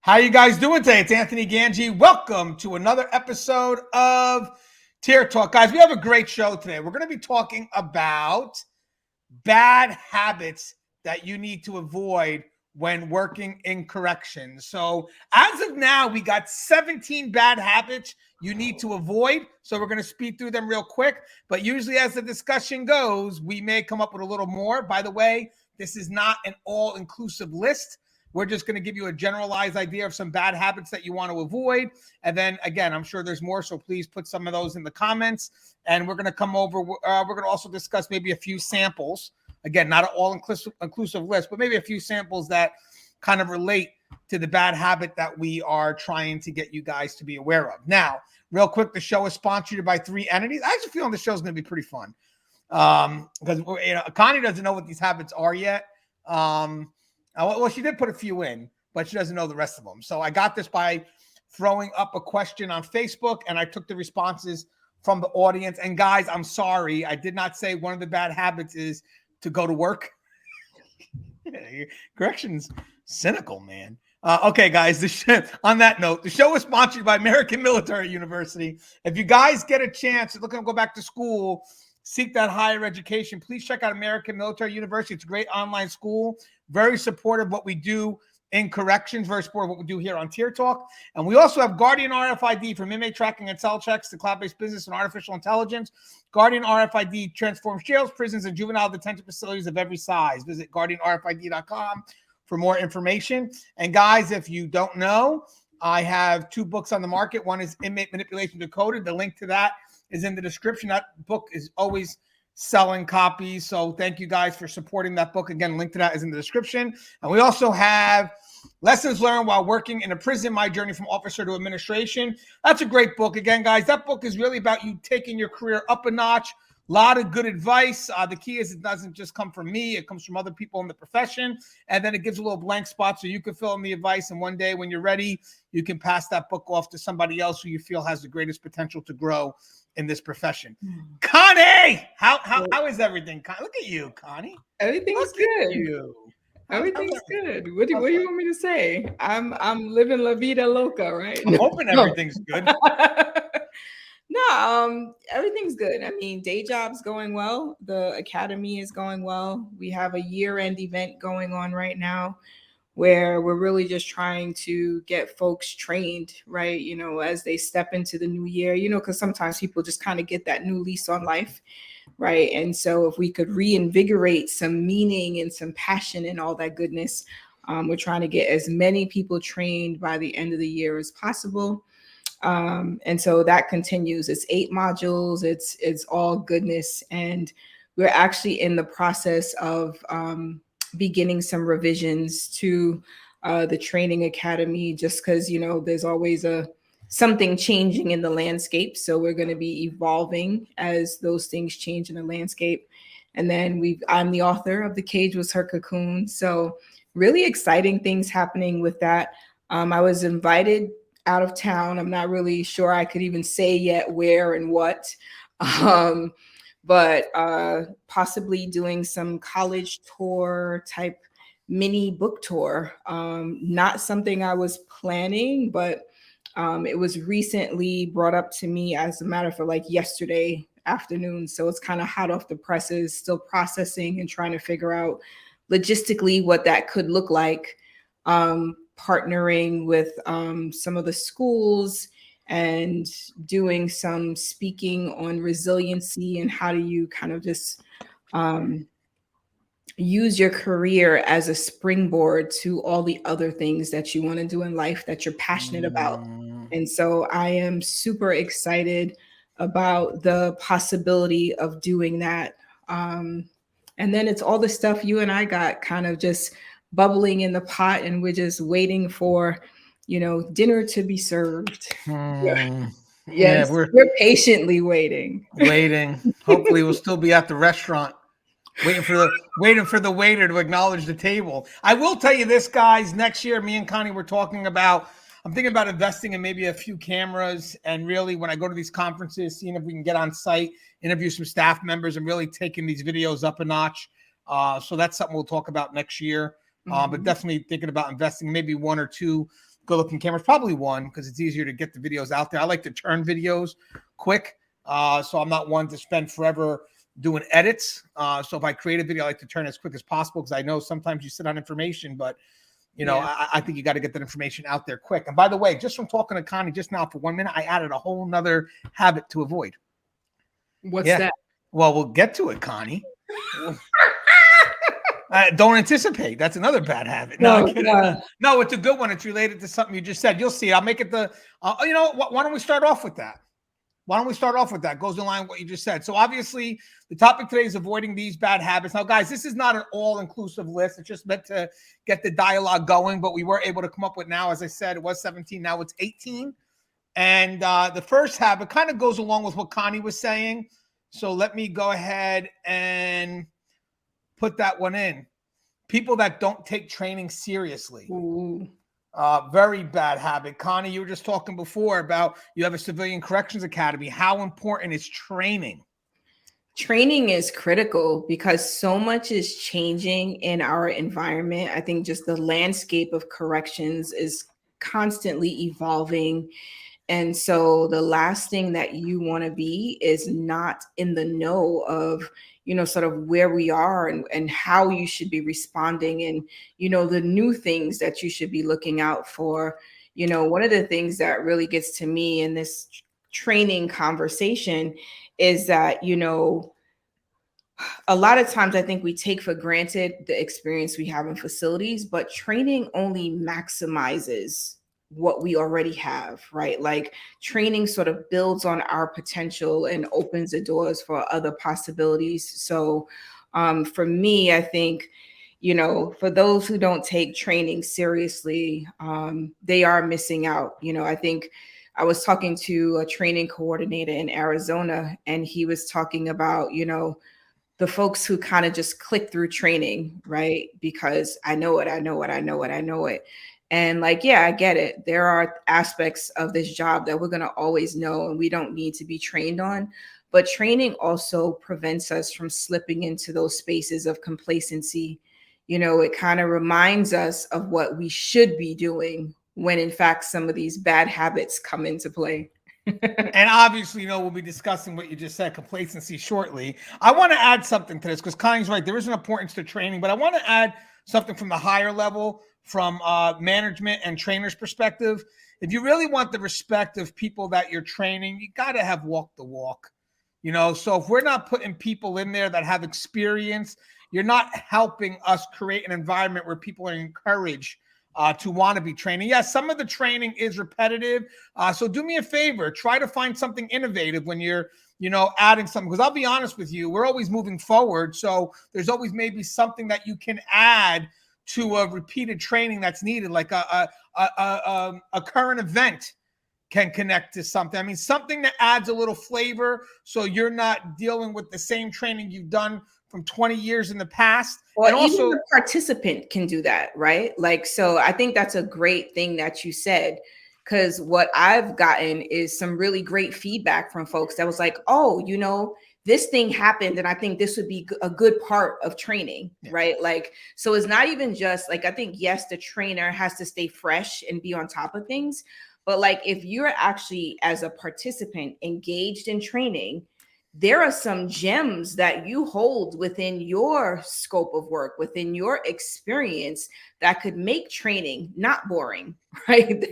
How you guys doing today? It's Anthony Gangi. Welcome to another episode of Tier Talk. Guys, we have a great show today. We're going to be talking about bad habits that you need to avoid when working in corrections. So as of now, we got 17 bad habits you need to avoid. So we're going to speed through them real quick. But usually as the discussion goes, we may come up with a little more. By the way, this is not an all-inclusive list. We're just going to give you a generalized idea of some bad habits that you want to avoid. And then, again, I'm sure there's more, so please put some of those in the comments. And we're going to come over. We're going to also discuss maybe a few samples. Again, not an all-inclusive list, but maybe a few samples that kind of relate to the bad habit that we are trying to get you guys to be aware of. Now, real quick, the show is sponsored by 3 entities. I actually feel the show is going to be pretty fun because Connie doesn't know what these habits are yet. Well, she did put a few in, but she doesn't know the rest of them. So I got this by throwing up a question on Facebook, and I took the responses from the audience. And guys, I'm sorry. I did not say one of the bad habits is to go to work. Corrections, cynical, man. Okay, guys, on that note, the show is sponsored by American Military University. If you guys get a chance to go back to school, seek that higher education, please check out American Military University. It's a great online school, very supportive of what we do in corrections, very supportive of what we do here on Tier Talk. And we also have Guardian RFID from inmate tracking and cell checks to cloud-based business and artificial intelligence. Guardian RFID transforms jails, prisons, and juvenile detention facilities of every size. Visit guardianrfid.com for more information. And guys, if you don't know, I have 2 books on the market. One is Inmate Manipulation Decoded. The link to that is in the description. That book is always selling copies. So thank you guys for supporting that book. Again, link to that is in the description. And we also have Lessons Learned While Working in a Prison, My Journey from Officer to Administration. That's a great book. Again, guys, that book is really about you taking your career up a notch. A lot of good advice. The key is it doesn't just come from me. It comes from other people in the profession. And then it gives a little blank spot so you can fill in the advice. And one day when you're ready, you can pass that book off to somebody else who you feel has the greatest potential to grow in this profession. Connie, how is everything? Look at you, Connie. Everything's good. Everything's good. What do you want me to say? I'm living la vida loca, right? I'm hoping everything's good. No, everything's good. I mean, day job's going well. The academy is going well. We have a year-end event going on right now where we're really just trying to get folks trained, right? You know, as they step into the new year, because sometimes people just kind of get that new lease on life, right? And so if we could reinvigorate some meaning and some passion and all that goodness, we're trying to get as many people trained by the end of the year as possible. And so that continues. It's 8 modules. It's all goodness. And we're actually in the process of beginning some revisions to the training academy, just because, there's always something changing in the landscape. So we're going to be evolving as those things change in the landscape. And then I'm the author of The Cage Was Her Cocoon. So really exciting things happening with that. I was invited out of town. I'm not really sure I could even say yet where and what, but possibly doing some college tour type mini book tour. Not something I was planning, but it was recently brought up to me, as a matter of fact, yesterday afternoon. So it's kind of hot off the presses, still processing and trying to figure out logistically what that could look like. Partnering with some of the schools and doing some speaking on resiliency and how do you kind of just use your career as a springboard to all the other things that you want to do in life that you're passionate about. And so I am super excited about the possibility of doing that. And then it's all the stuff you and I got kind of just bubbling in the pot, and we're just waiting for, dinner to be served. Yes, we're patiently waiting. Hopefully we'll still be at the restaurant waiting for the waiter to acknowledge the table. I will tell you this, guys, next year, me and Connie were talking about, I'm thinking about investing in maybe a few cameras, and really when I go to these conferences, seeing if we can get on site, interview some staff members, and really taking these videos up a notch. So that's something we'll talk about next year. But definitely thinking about investing maybe 1 or 2 good looking cameras. Probably one, because it's easier to get the videos out there. I like to turn videos quick. So I'm not one to spend forever doing edits. So if I create a video, I like to turn as quick as possible, because I know sometimes you sit on information, but I think you got to get that information out there quick. And by the way, just from talking to Connie just now for 1 minute, I added a whole nother habit to avoid. What's that? Well, we'll get to it, Connie. Don't anticipate. That's another bad habit. No, it's a good one. It's related to something you just said. You'll see. I'll make it why don't we start off with that? Goes in line with what you just said. So obviously the topic today is avoiding these bad habits. Now, guys, this is not an all-inclusive list. It's just meant to get the dialogue going, but we were able to come up with, now, as I said, it was 17. Now it's 18. And the first habit kind of goes along with what Connie was saying. So let me go ahead and put that one in. People that don't take training seriously. Ooh. Very bad habit. Connie, you were just talking before about you have a civilian corrections academy. How important is training? Training is critical because so much is changing in our environment. I think just the landscape of corrections is constantly evolving. And so the last thing that you want to be is not in the know of, sort of where we are and how you should be responding and, the new things that you should be looking out for. One of the things that really gets to me in this training conversation is that, a lot of times I think we take for granted the experience we have in facilities, but training only maximizes what we already have, right? Like training sort of builds on our potential and opens the doors for other possibilities. So for me, I think, for those who don't take training seriously, they are missing out. I think I was talking to a training coordinator in Arizona, and he was talking about, the folks who kind of just click through training, right? Because I know it. And I get it. There are aspects of this job that we're going to always know and we don't need to be trained on. But training also prevents us from slipping into those spaces of complacency. It kind of reminds us of what we should be doing when, in fact, some of these bad habits come into play. And obviously, we'll be discussing what you just said, complacency, shortly. I want to add something to this because Connie's right. There is an importance to training, but I want to add something from the higher level, from management and trainers' perspective. If you really want the respect of people that you're training, you got to have walk the walk. So if we're not putting people in there that have experience, you're not helping us create an environment where people are encouraged to want to be training. Yes, some of the training is repetitive. So do me a favor, try to find something innovative when you're, adding something. Because I'll be honest with you, we're always moving forward. So there's always maybe something that you can add to a repeated training that's needed, like a current event can connect to something. I mean, something that adds a little flavor so you're not dealing with the same training you've done from 20 years in the past. Well, and even also the participant can do that, right? So I think that's a great thing that you said, because what I've gotten is some really great feedback from folks that was like, oh, this thing happened and I think this would be a good part of training, right? So it's not even just I think, yes, the trainer has to stay fresh and be on top of things. But if you're actually, as a participant, engaged in training, there are some gems that you hold within your scope of work, within your experience, that could make training not boring, right?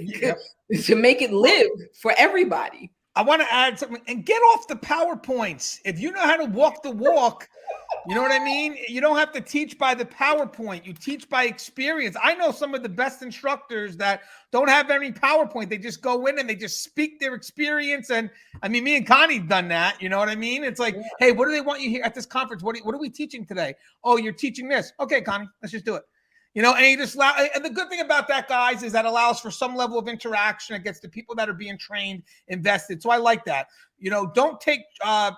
To make it live for everybody. I want to add something and get off the PowerPoints. If you know how to walk the walk, you know what I mean? You don't have to teach by the PowerPoint. You teach by experience. I know some of the best instructors that don't have any PowerPoint. They just go in and they just speak their experience. And I mean, me and Connie done that. You know what I mean? It's like, hey, what do they want you here at this conference? What are we teaching today? Oh, you're teaching this. Okay, Connie, let's just do it. And you just allow, and the good thing about that, guys, is that allows for some level of interaction. It gets the people that are being trained invested. So I like that. Don't take,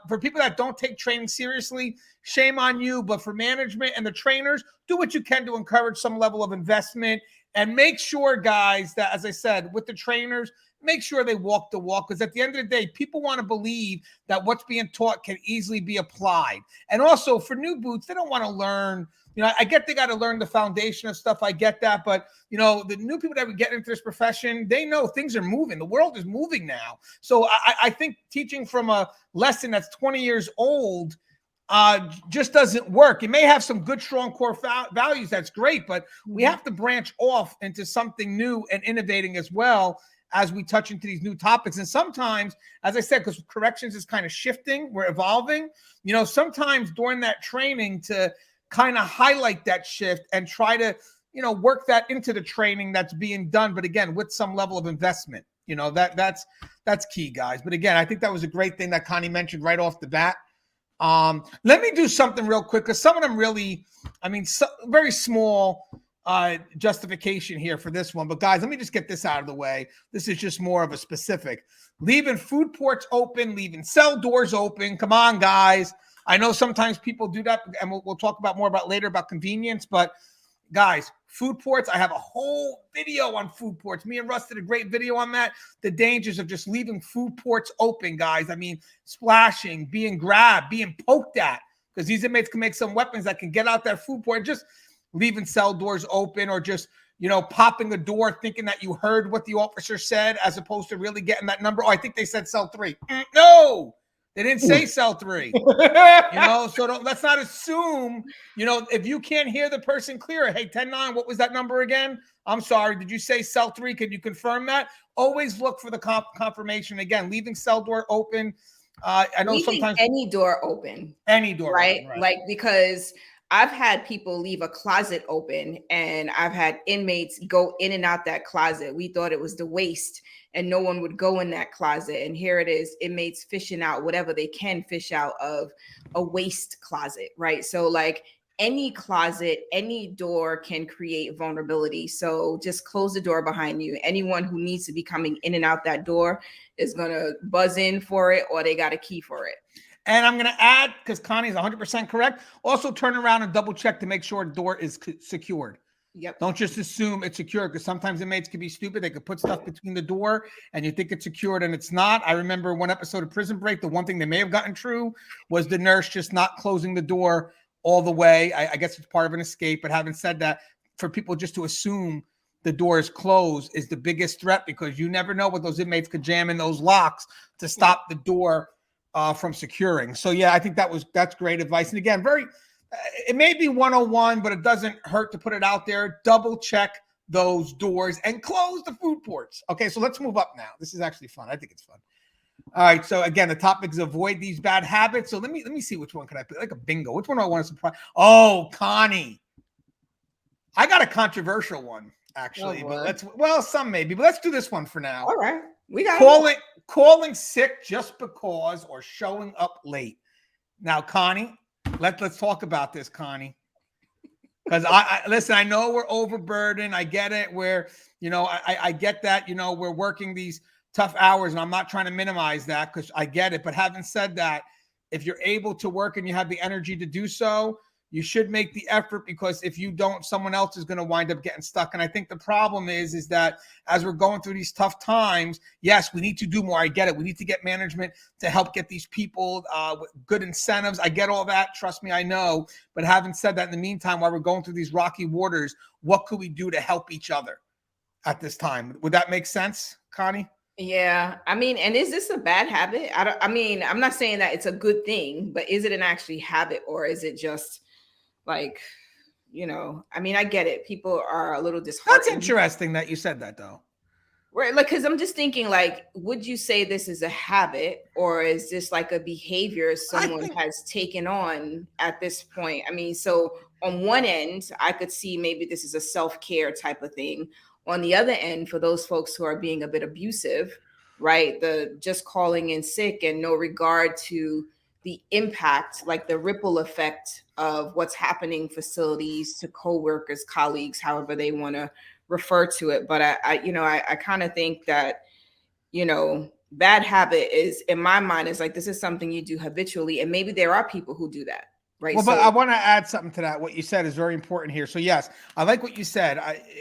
for people that don't take training seriously, shame on you. But for management and the trainers, do what you can to encourage some level of investment. And make sure, guys, that, as I said, with the trainers, make sure they walk the walk, because at the end of the day, people want to believe that what's being taught can easily be applied. And also for new boots, they don't want to learn. I get they got to learn the foundation of stuff. I get that. But, the new people that we get into this profession, they know things are moving. The world is moving now. So I think teaching from a lesson that's 20 years old just doesn't work. It may have some good, strong core values. That's great. But we have to branch off into something new and innovating as well as we touch into these new topics. And sometimes, as I said, because corrections is kind of shifting, we're evolving, sometimes during that training to kind of highlight that shift and try to, work that into the training that's being done. But again, with some level of investment, that's key, guys. But again, I think that was a great thing that Connie mentioned right off the bat. Let me do something real quick, because some of them really, very small justification here for this one. But guys, let me just get this out of the way. This is just more of a specific. Leaving food ports open, leaving cell doors open. Come on, guys. I know sometimes people do that, and we'll talk about more about later about convenience. But guys, food ports, I have a whole video on food ports. Me and Russ did a great video on that. The dangers of just leaving food ports open, guys. Splashing, being grabbed, being poked at, because these inmates can make some weapons that can get out that food port. Just leaving cell doors open, or just, popping a door thinking that you heard what the officer said as opposed to really getting that number. Oh, I think they said cell 3. No, they didn't say cell 3. So let's not assume, if you can't hear the person clear. Hey, 10-9, what was that number again? I'm sorry. Did you say cell 3? Can you confirm that? Always look for the confirmation. Again, leaving cell door open. I know leaving sometimes any door open. Any door right? open, right? Like, because I've had people leave a closet open, and I've had inmates go in and out that closet. We thought it was the waste, and no one would go in that closet. And here it is, inmates fishing out whatever they can fish out of a waste closet, right? So like any closet, any door can create vulnerability. So just close the door behind you. Anyone who needs to be coming in and out that door is going to buzz in for it, or they got a key for it. And I'm going to add, because Connie's 100% correct, also turn around and double check to make sure the door is secured. Yep. Don't just assume it's secure, because sometimes inmates can be stupid. They could put stuff between the door and you think it's secured and it's not. I remember one episode of Prison Break, the one thing they may have gotten true was the nurse just not closing the door all the way. I guess it's part of an escape. But having said that, for people just to assume the door is closed is the biggest threat, because you never know what those inmates could jam in those locks to stop the door from securing. So yeah, I think that's great advice. And again, it may be 101, but it doesn't hurt to put it out there. Double check those doors and close the food ports. Okay, so let's move up now. This is actually fun. I think it's fun. All right, so again, the topic is avoid these bad habits. So let me see, which one could I put? Like a bingo. Which one do I want to surprise? Oh, Connie. I got a controversial one, actually. But some maybe, but let's do this one for now. All right. We got calling sick just because, or showing up late. Now, Connie, let's talk about this, Connie. Because I listen, I know we're overburdened. I get it. I get that, we're working these tough hours, and I'm not trying to minimize that, because I get it. But having said that, if you're able to work and you have the energy to do so, you should make the effort, because if you don't, someone else is going to wind up getting stuck. And I think the problem is that as we're going through these tough times, yes, we need to do more. I get it. We need to get management to help get these people with good incentives. I get all that. Trust me, I know. But having said that, in the meantime, while we're going through these rocky waters, what could we do to help each other at this time? Would that make sense, Connie? Yeah. And is this a bad habit? I'm not saying that it's a good thing, but is it an actually habit, or is it just like, I get it. People are a little disheartened. That's interesting that you said that, though. Right. Like, because I'm just thinking, like, would you say this is a habit, or is this like a behavior someone has taken on at this point? So on one end, I could see maybe this is a self-care type of thing. On the other end, for those folks who are being a bit abusive, right? The just calling in sick and no regard to the impact, like the ripple effect of what's happening facilities to coworkers, colleagues, however they want to refer to it. But I kind of think that, bad habit is, in my mind, is like, this is something you do habitually. And maybe there are people who do that. right? Well, but So I want to add something to that. What you said is very important here. So yes, I like what you said.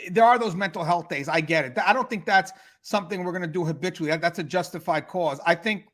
There are those mental health days. I get it. I don't think that's something we're going to do habitually. That's a justified cause. I think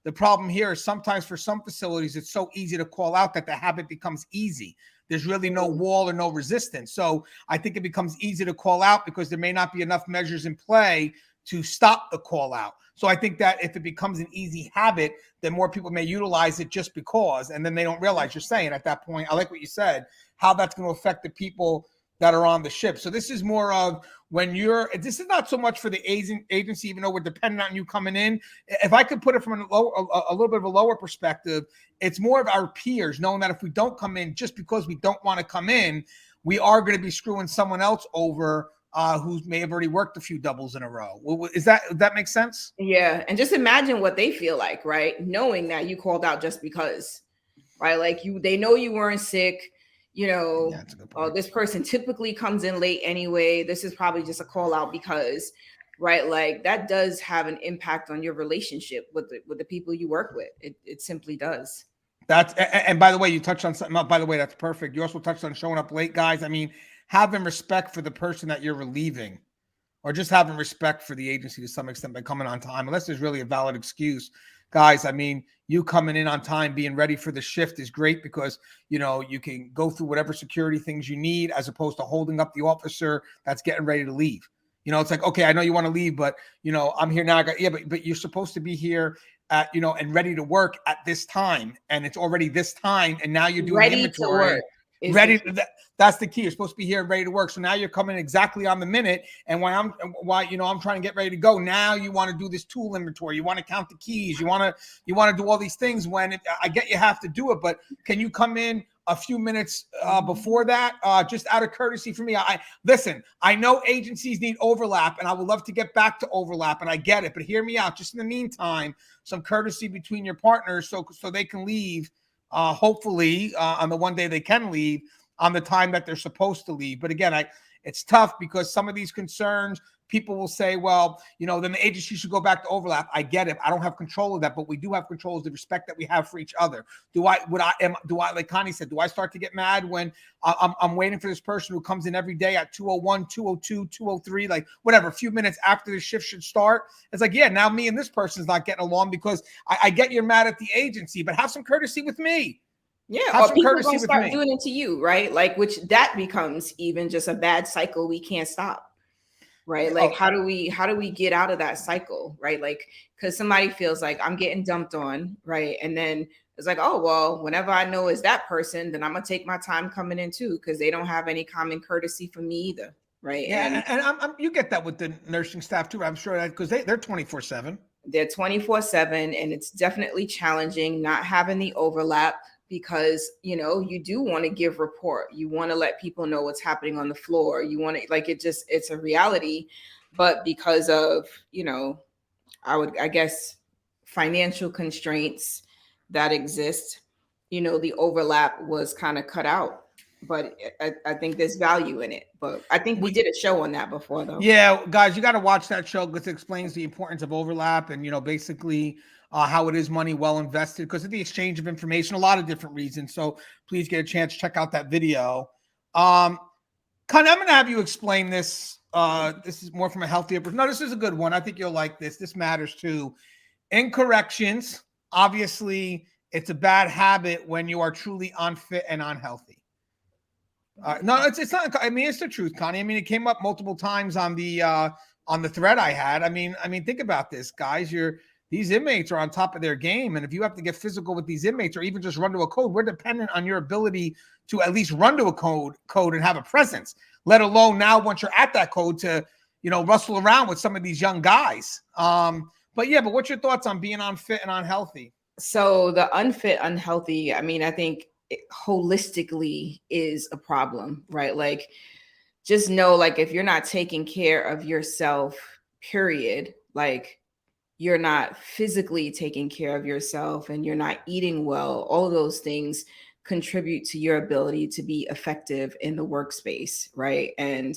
the problem here is sometimes for some facilities, it's so easy to call out that the habit becomes easy. There's really no wall or no resistance. So I think it becomes easy to call out because there may not be enough measures in play to stop the call out. So I think that if it becomes an easy habit, then more people may utilize it just because, and then they don't realize you're saying at that point. I like what you said, how that's going to affect the people that are on the ship. So this is more of when this is not so much for the agency, even though we're dependent on you coming in. If I could put it from a little bit of a lower perspective, it's more of our peers knowing that if we don't come in just because we don't want to come in, we are going to be screwing someone else over who may have already worked a few doubles in a row. Does that make sense? yeah, and just imagine what they feel like, right? Knowing that you called out just because, right? Like they know you weren't sick. Yeah, that's a good point. This person typically comes in late anyway. This is probably just a call out because, right? Like that does have an impact on your relationship with the people you work with. It simply does. And by the way, you touched on something else. By the way, that's perfect. You also touched on showing up late, guys. I mean, having respect for the person that you're relieving, or just having respect for the agency to some extent by coming on time, unless there's really a valid excuse. Guys, I mean, you coming in on time, being ready for the shift is great because, you can go through whatever security things you need as opposed to holding up the officer that's getting ready to leave. It's like, okay, I know you want to leave, but, I'm here now. But you're supposed to be here at, and ready to work at this time. And it's already this time. And now you're doing the inventory. That's the key. You're supposed to be here ready to work. So now you're coming exactly on the minute. And while I'm trying to get ready to go, now you want to do this tool inventory. You want to count the keys. You want to do all these things when I get you have to do it. But can you come in a few minutes before that, just out of courtesy for me? Listen, I know agencies need overlap and I would love to get back to overlap and I get it, but hear me out. Just in the meantime, some courtesy between your partners so they can leave hopefully on the one day they can leave on the time that they're supposed to leave. But again, it's tough because some of these concerns, people will say, well, then the agency should go back to overlap. I get it. I don't have control of that, but we do have control of the respect that we have for each other. Like Connie said, do I start to get mad when I'm waiting for this person who comes in every day at 2:01, 2:02, 2:03, like whatever, a few minutes after the shift should start? It's like, yeah, now me and this person's not getting along because I get you're mad at the agency, but have some courtesy with me. Yeah, or people gonna start doing it to you, right? Like, which that becomes even just a bad cycle we can't stop. Right. Like, how do we get out of that cycle? Right. Like, because somebody feels like I'm getting dumped on. Right. And then it's like, oh, well, whenever I know it's that person, then I'm going to take my time coming in too, because they don't have any common courtesy for me either. Right. Yeah. And you get that with the nursing staff too. I'm sure that because they're 24/7. They're 24/7. And it's definitely challenging not having the overlap. Because, you do want to give report. You want to let people know what's happening on the floor. You want to it's a reality. But because of, I guess, financial constraints that exist, the overlap was kind of cut out. But I think there's value in it. But I think we did a show on that before, though. Yeah, guys, you got to watch that show because it explains the importance of overlap and, basically how it is money well invested because of the exchange of information, a lot of different reasons. So please get a chance to check out that video. Connie, I'm going to have you explain this. This is more from a healthier perspective. No, this is a good one. I think you'll like this. This matters too. In corrections, obviously, it's a bad habit when you are truly unfit and unhealthy. No, it's not. I mean, it's the truth, Connie. I mean, it came up multiple times on the thread I had. I mean, think about this, guys. These inmates are on top of their game, and if you have to get physical with these inmates or even just run to a code, we're dependent on your ability to at least run to a code and have a presence. Let alone now once you're at that code to rustle around with some of these young guys. But what's your thoughts on being unfit and unhealthy? So the unfit, unhealthy. I mean, I think holistically is a problem, right? Like, just know, like, if you're not taking care of yourself, period, like you're not physically taking care of yourself and you're not eating well, all of those things contribute to your ability to be effective in the workspace, right? And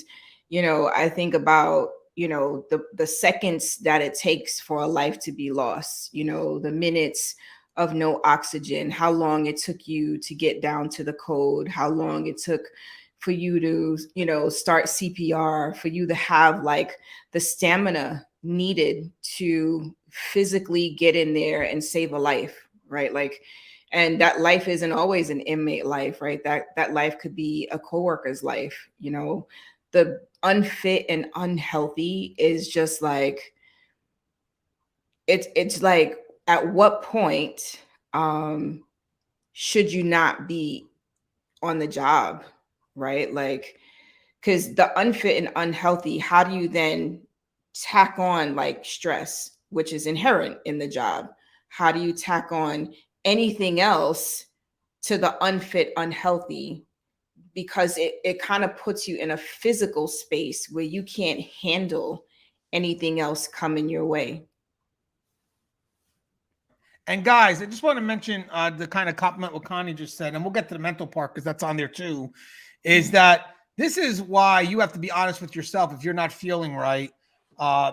I think about the seconds that it takes for a life to be lost, the minutes of no oxygen, how long it took you to get down to the code, how long it took for you to, you know, start CPR, for you to have like the stamina needed to physically get in there and save a life, right? Like, and that life isn't always an inmate life, right? That life could be a coworker's life, you know. The unfit and unhealthy is just like, it's like, at what point should you not be on the job, right? Like, because the unfit and unhealthy, how do you then tack on like stress, which is inherent in the job? How do you tack on anything else to the unfit, unhealthy? Because it kind of puts you in a physical space where you can't handle anything else coming your way. And guys, I just want to mention the kind of compliment what Connie just said, and we'll get to the mental part because that's on there too, is that this is why you have to be honest with yourself. If you're not feeling right,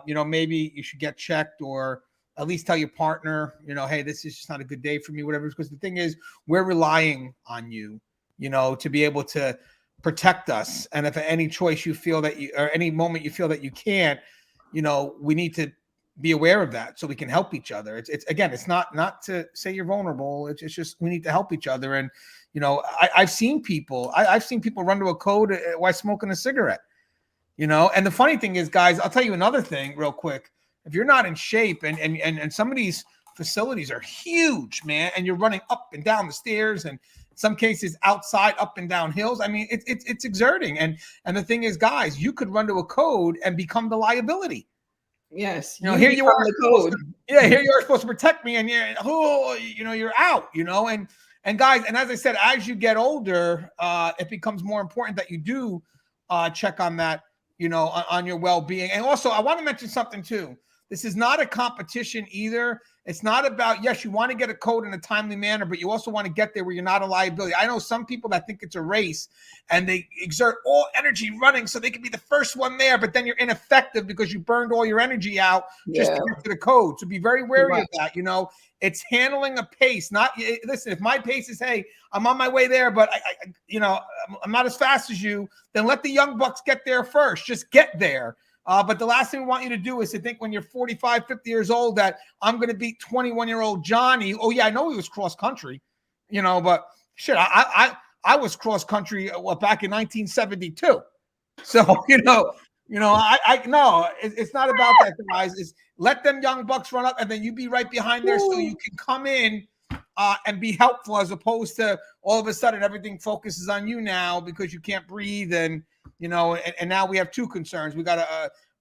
you know, maybe you should get checked, or at least tell your partner, you know, hey, this is just not a good day for me, whatever. Because the thing is, we're relying on you, you know, to be able to protect us. And if at any choice you feel that you, or any moment you feel that you can't, you know, we need to be aware of that so we can help each other. It's again, it's not to say you're vulnerable. It's just we need to help each other. And you know, I've seen people run to a code while smoking a cigarette. You know, and the funny thing is, guys, I'll tell you another thing real quick. If you're not in shape, and some of these facilities are huge, man, and you're running up and down the stairs, and in some cases outside, up and down hills. I mean, it's exerting. And the thing is, guys, you could run to a code and become the liability. Yes, You know, here you are, the code. here you are supposed to protect me, and you're out. You know, and guys, and as I said, as you get older, it becomes more important that you do check on that. You know, on your well-being. And also, I want to mention something too. This is not a competition either. It's not about, yes, you want to get a code in a timely manner, but you also want to get there where you're not a liability. I know some people that think it's a race and they exert all energy running so they can be the first one there, but then you're ineffective because you burned all your energy out just to get to the code. So be very wary of that. You know, it's handling a pace. Not, listen, if my pace is, hey, I'm on my way there, but you know, I'm not as fast as you, then let the young bucks get there first. Just get there. But the last thing we want you to do is to think when you're 45, 50 years old that I'm going to beat 21-year-old Johnny. Oh, yeah, I know he was cross country, you know, but shit, I was cross country back in 1972. So, you know, I no, it's not about that, guys. It's let them young bucks run up and then you be right behind there so you can come in and be helpful, as opposed to all of a sudden everything focuses on you now because you can't breathe. And, you know, and now we have two concerns. We got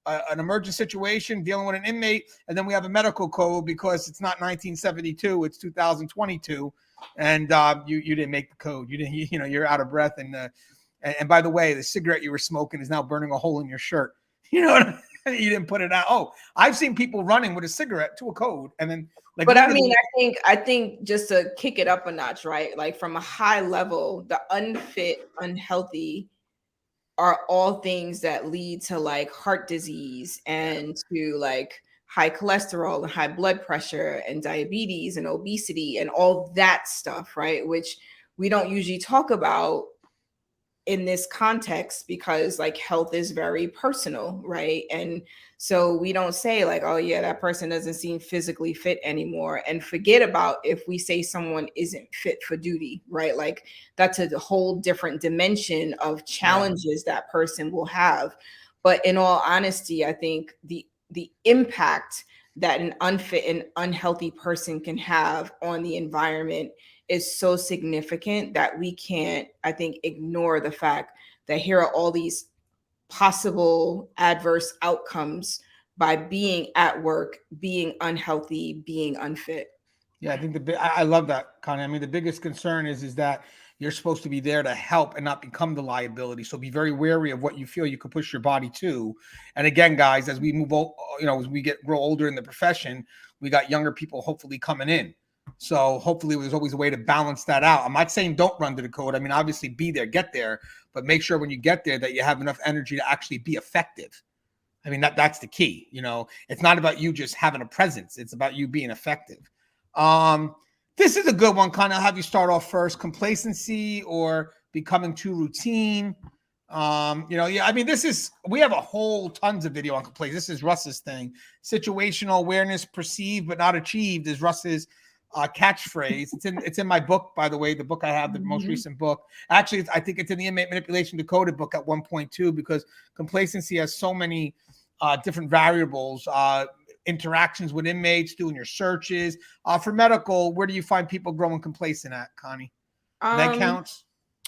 an emergent situation dealing with an inmate, and then we have a medical code because it's not 1972, it's 2022. And you didn't make the code. You didn't, you know, you're out of breath. And by the way, the cigarette you were smoking is now burning a hole in your shirt. You know what I mean? You didn't put it out. Oh, I've seen people running with a cigarette to a code and then like. But I mean, I think just to kick it up a notch, right? Like from a high level, the unfit, unhealthy are all things that lead to like heart disease and to like high cholesterol and high blood pressure and diabetes and obesity and all that stuff, right? Which we don't usually talk about in this context because like health is very personal, right? And so we don't say like, oh yeah, that person doesn't seem physically fit anymore, and forget about if we say someone isn't fit for duty, right? Like that's a whole different dimension of challenges that person will have. But in all honesty, I think the impact that an unfit and unhealthy person can have on the environment is so significant that we can't, I think, ignore the fact that here are all these possible adverse outcomes by being at work, being unhealthy, being unfit. Yeah, I think I love that, Connie. I mean, the biggest concern is that you're supposed to be there to help and not become the liability. So be very wary of what you feel you could push your body to. And again, guys, as we move, you know, as we grow older in the profession, we got younger people hopefully coming in. So hopefully there's always a way to balance that out. I'm not saying don't run to the code. I mean, obviously be there, get there, but make sure when you get there that you have enough energy to actually be effective. I mean, that's the key. You know, it's not about you just having a presence. It's about you being effective. This is a good one. Kind of have you start off first: complacency or becoming too routine. Yeah. I mean, we have a whole tons of video on complacency. This is Russ's thing. Situational awareness, perceived but not achieved, is Russ's catchphrase. It's in my book, by the way. The book I have, the most recent book. Actually, I think it's in the Inmate Manipulation Decoded book at 1.2, because complacency has so many different variables. Interactions with inmates, doing your searches. For medical, where do you find people growing complacent at, Connie? Med counts?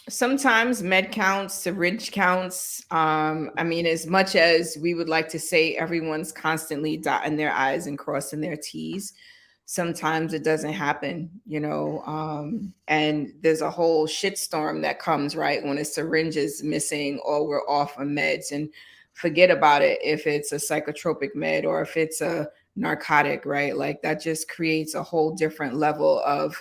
Sometimes med counts, syringe counts. I mean, as much as we would like to say everyone's constantly dotting their I's and crossing their T's, sometimes it doesn't happen, and there's a whole shitstorm that comes, right, when a syringe is missing or we're off of meds. And forget about it if it's a psychotropic med or if it's a narcotic, right? Like that just creates a whole different level of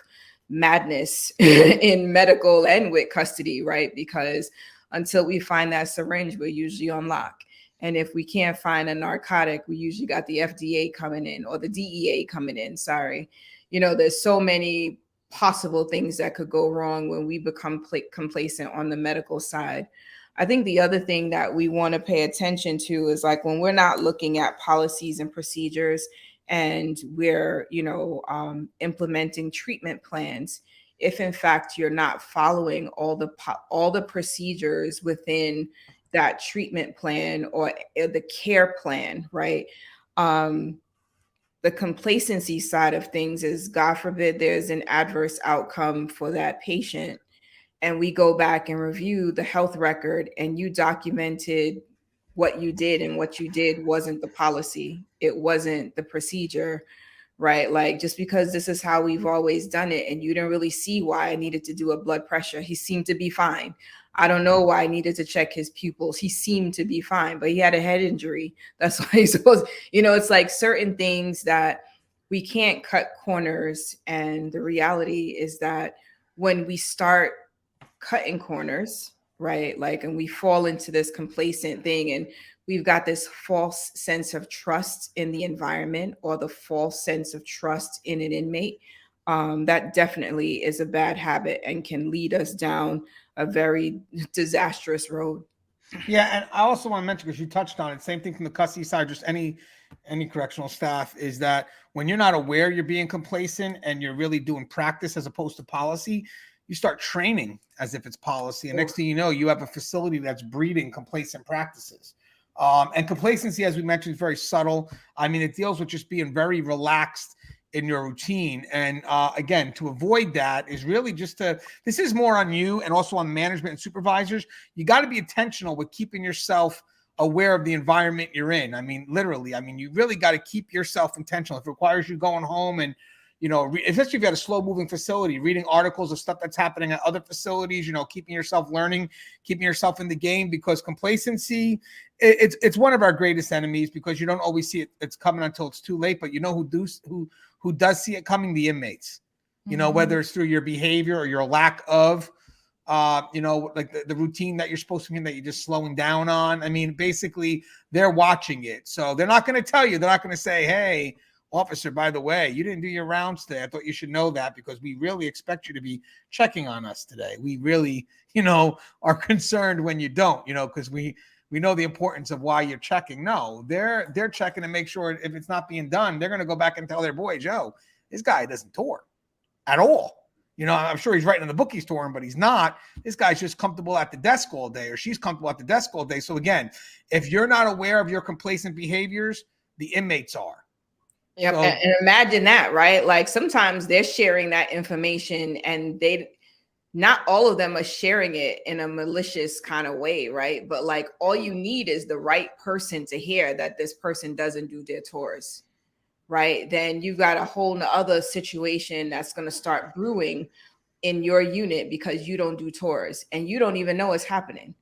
madness in medical and with custody, right? Because until we find that syringe, we're usually on lock. And if we can't find a narcotic, we usually got the FDA coming in, or the DEA coming in. Sorry. There's so many possible things that could go wrong when we become complacent on the medical side. I think the other thing that we want to pay attention to is like when we're not looking at policies and procedures and we're, implementing treatment plans, if in fact you're not following all the procedures within that treatment plan or the care plan, right? The complacency side of things is, God forbid, there's an adverse outcome for that patient, and we go back and review the health record and you documented what you did, and what you did wasn't the policy. It wasn't the procedure, right? Like, just because this is how we've always done it and you didn't really see why I needed to do a blood pressure. He seemed to be fine. I don't know why I needed to check his pupils. He seemed to be fine, but he had a head injury. That's why he's supposed, it's like certain things that we can't cut corners. And the reality is that when we start cutting corners, right, like, and we fall into this complacent thing, and we've got this false sense of trust in the environment or the false sense of trust in an inmate, that definitely is a bad habit and can lead us down a very disastrous road. Yeah, and I also want to mention, because you touched on it, same thing from the custody side, just any correctional staff, is that when you're not aware you're being complacent and you're really doing practice as opposed to policy, you start training as if it's policy. And next thing you know, you have a facility that's breeding complacent practices. And complacency, as we mentioned, is very subtle. I mean, it deals with just being very relaxed in your routine. And again, to avoid that is really just this is more on you and also on management and supervisors. You got to be intentional with keeping yourself aware of the environment you're in. I mean, literally, you really got to keep yourself intentional. If it requires you going home and, especially if you had a slow moving facility, reading articles of stuff that's happening at other facilities, keeping yourself learning, keeping yourself in the game, because complacency, it's one of our greatest enemies, because you don't always see it's coming until it's too late. But who does see it coming? The inmates, whether it's through your behavior or your lack of, like the routine that you're supposed to be in, that you're just slowing down on. I mean, basically they're watching it. So they're not going to tell you, they're not going to say, hey, officer, by the way, you didn't do your rounds today. I thought you should know that, because we really expect you to be checking on us today. We really, are concerned when you don't, because we know the importance of why you're checking. No, they're checking to make sure if it's not being done, they're going to go back and tell their boys, yo, this guy doesn't tour at all. I'm sure he's writing in the book he's touring, but he's not. This guy's just comfortable at the desk all day, or she's comfortable at the desk all day. So again, if you're not aware of your complacent behaviors, the inmates are. Yep. So, and imagine that, right? Like sometimes they're sharing that information and not all of them are sharing it in a malicious kind of way, right? But like all you need is the right person to hear that this person doesn't do their tours, right? Then you've got a whole other situation that's going to start brewing in your unit because you don't do tours and you don't even know it's happening,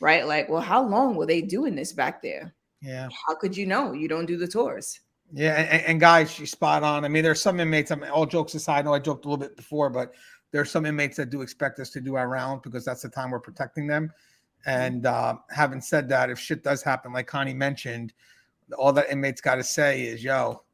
right? Like, well, how long were they doing this back there? Yeah. How could you know? You don't do the tours. Yeah, and guys, she's spot on. I mean, there's some inmates, all jokes aside, I know I joked a little bit before, but there's some inmates that do expect us to do our round because that's the time we're protecting them. And having said that, if shit does happen, like Connie mentioned, all that inmates got to say is, yo,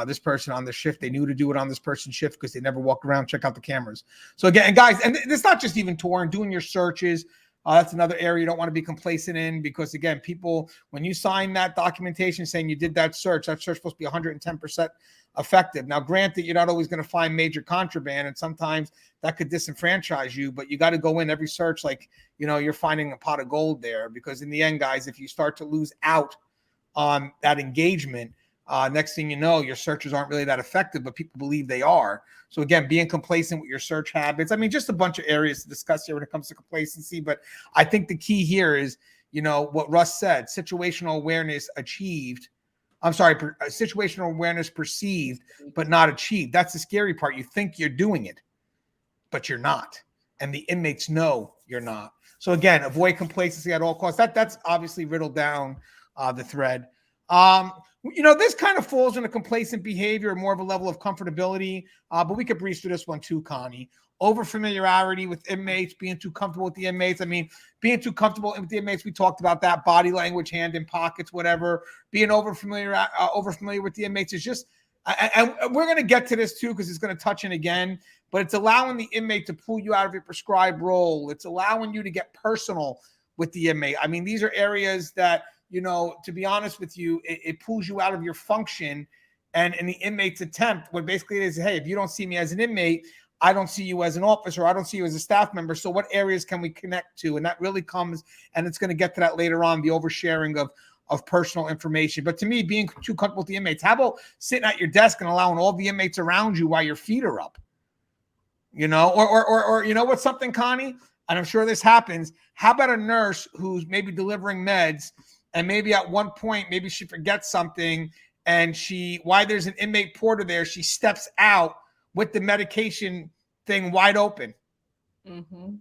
this person on the shift. They knew to do it on this person's shift because they never walked around, check out the cameras. So again, and guys, and it's not just even touring, doing your searches. That's another area you don't want to be complacent in, because again, people, when you sign that documentation saying you did that search is supposed to be 110% effective. Now, granted, you're not always going to find major contraband, and sometimes that could disenfranchise you, but you got to go in every search like, you're finding a pot of gold there, because in the end, guys, if you start to lose out on that engagement, next thing you know, your searches aren't really that effective, but people believe they are. So again, being complacent with your search habits. I mean, just a bunch of areas to discuss here when it comes to complacency. But I think the key here is, what Russ said, situational awareness achieved. I'm sorry, situational awareness perceived, but not achieved. That's the scary part. You think you're doing it, but you're not. And the inmates know you're not. So again, avoid complacency at all costs. That's obviously riddled down the thread. This kind of falls into complacent behavior, more of a level of comfortability, but we could breeze through this one too, Connie. Over familiarity with inmates, being too comfortable with the inmates. I mean, being too comfortable with the inmates, we talked about that, body language, hand in pockets, whatever. Being over familiar with the inmates is just, and we're going to get to this too, because it's going to touch in again, but it's allowing the inmate to pull you out of your prescribed role. It's allowing you to get personal with the inmate. I mean, these are areas that, to be honest with you, it pulls you out of your function. And in the inmate's attempt, what basically it is, hey, if you don't see me as an inmate, I don't see you as an officer, I don't see you as a staff member. So what areas can we connect to? And that really comes, and it's going to get to that later on, the oversharing of personal information. But to me, being too comfortable with the inmates, how about sitting at your desk and allowing all the inmates around you while your feet are up? Or what's something, Connie? And I'm sure this happens. How about a nurse who's maybe delivering meds, and maybe at one point, maybe she forgets something, and while there's an inmate porter there, she steps out with the medication thing wide open. Mm-hmm.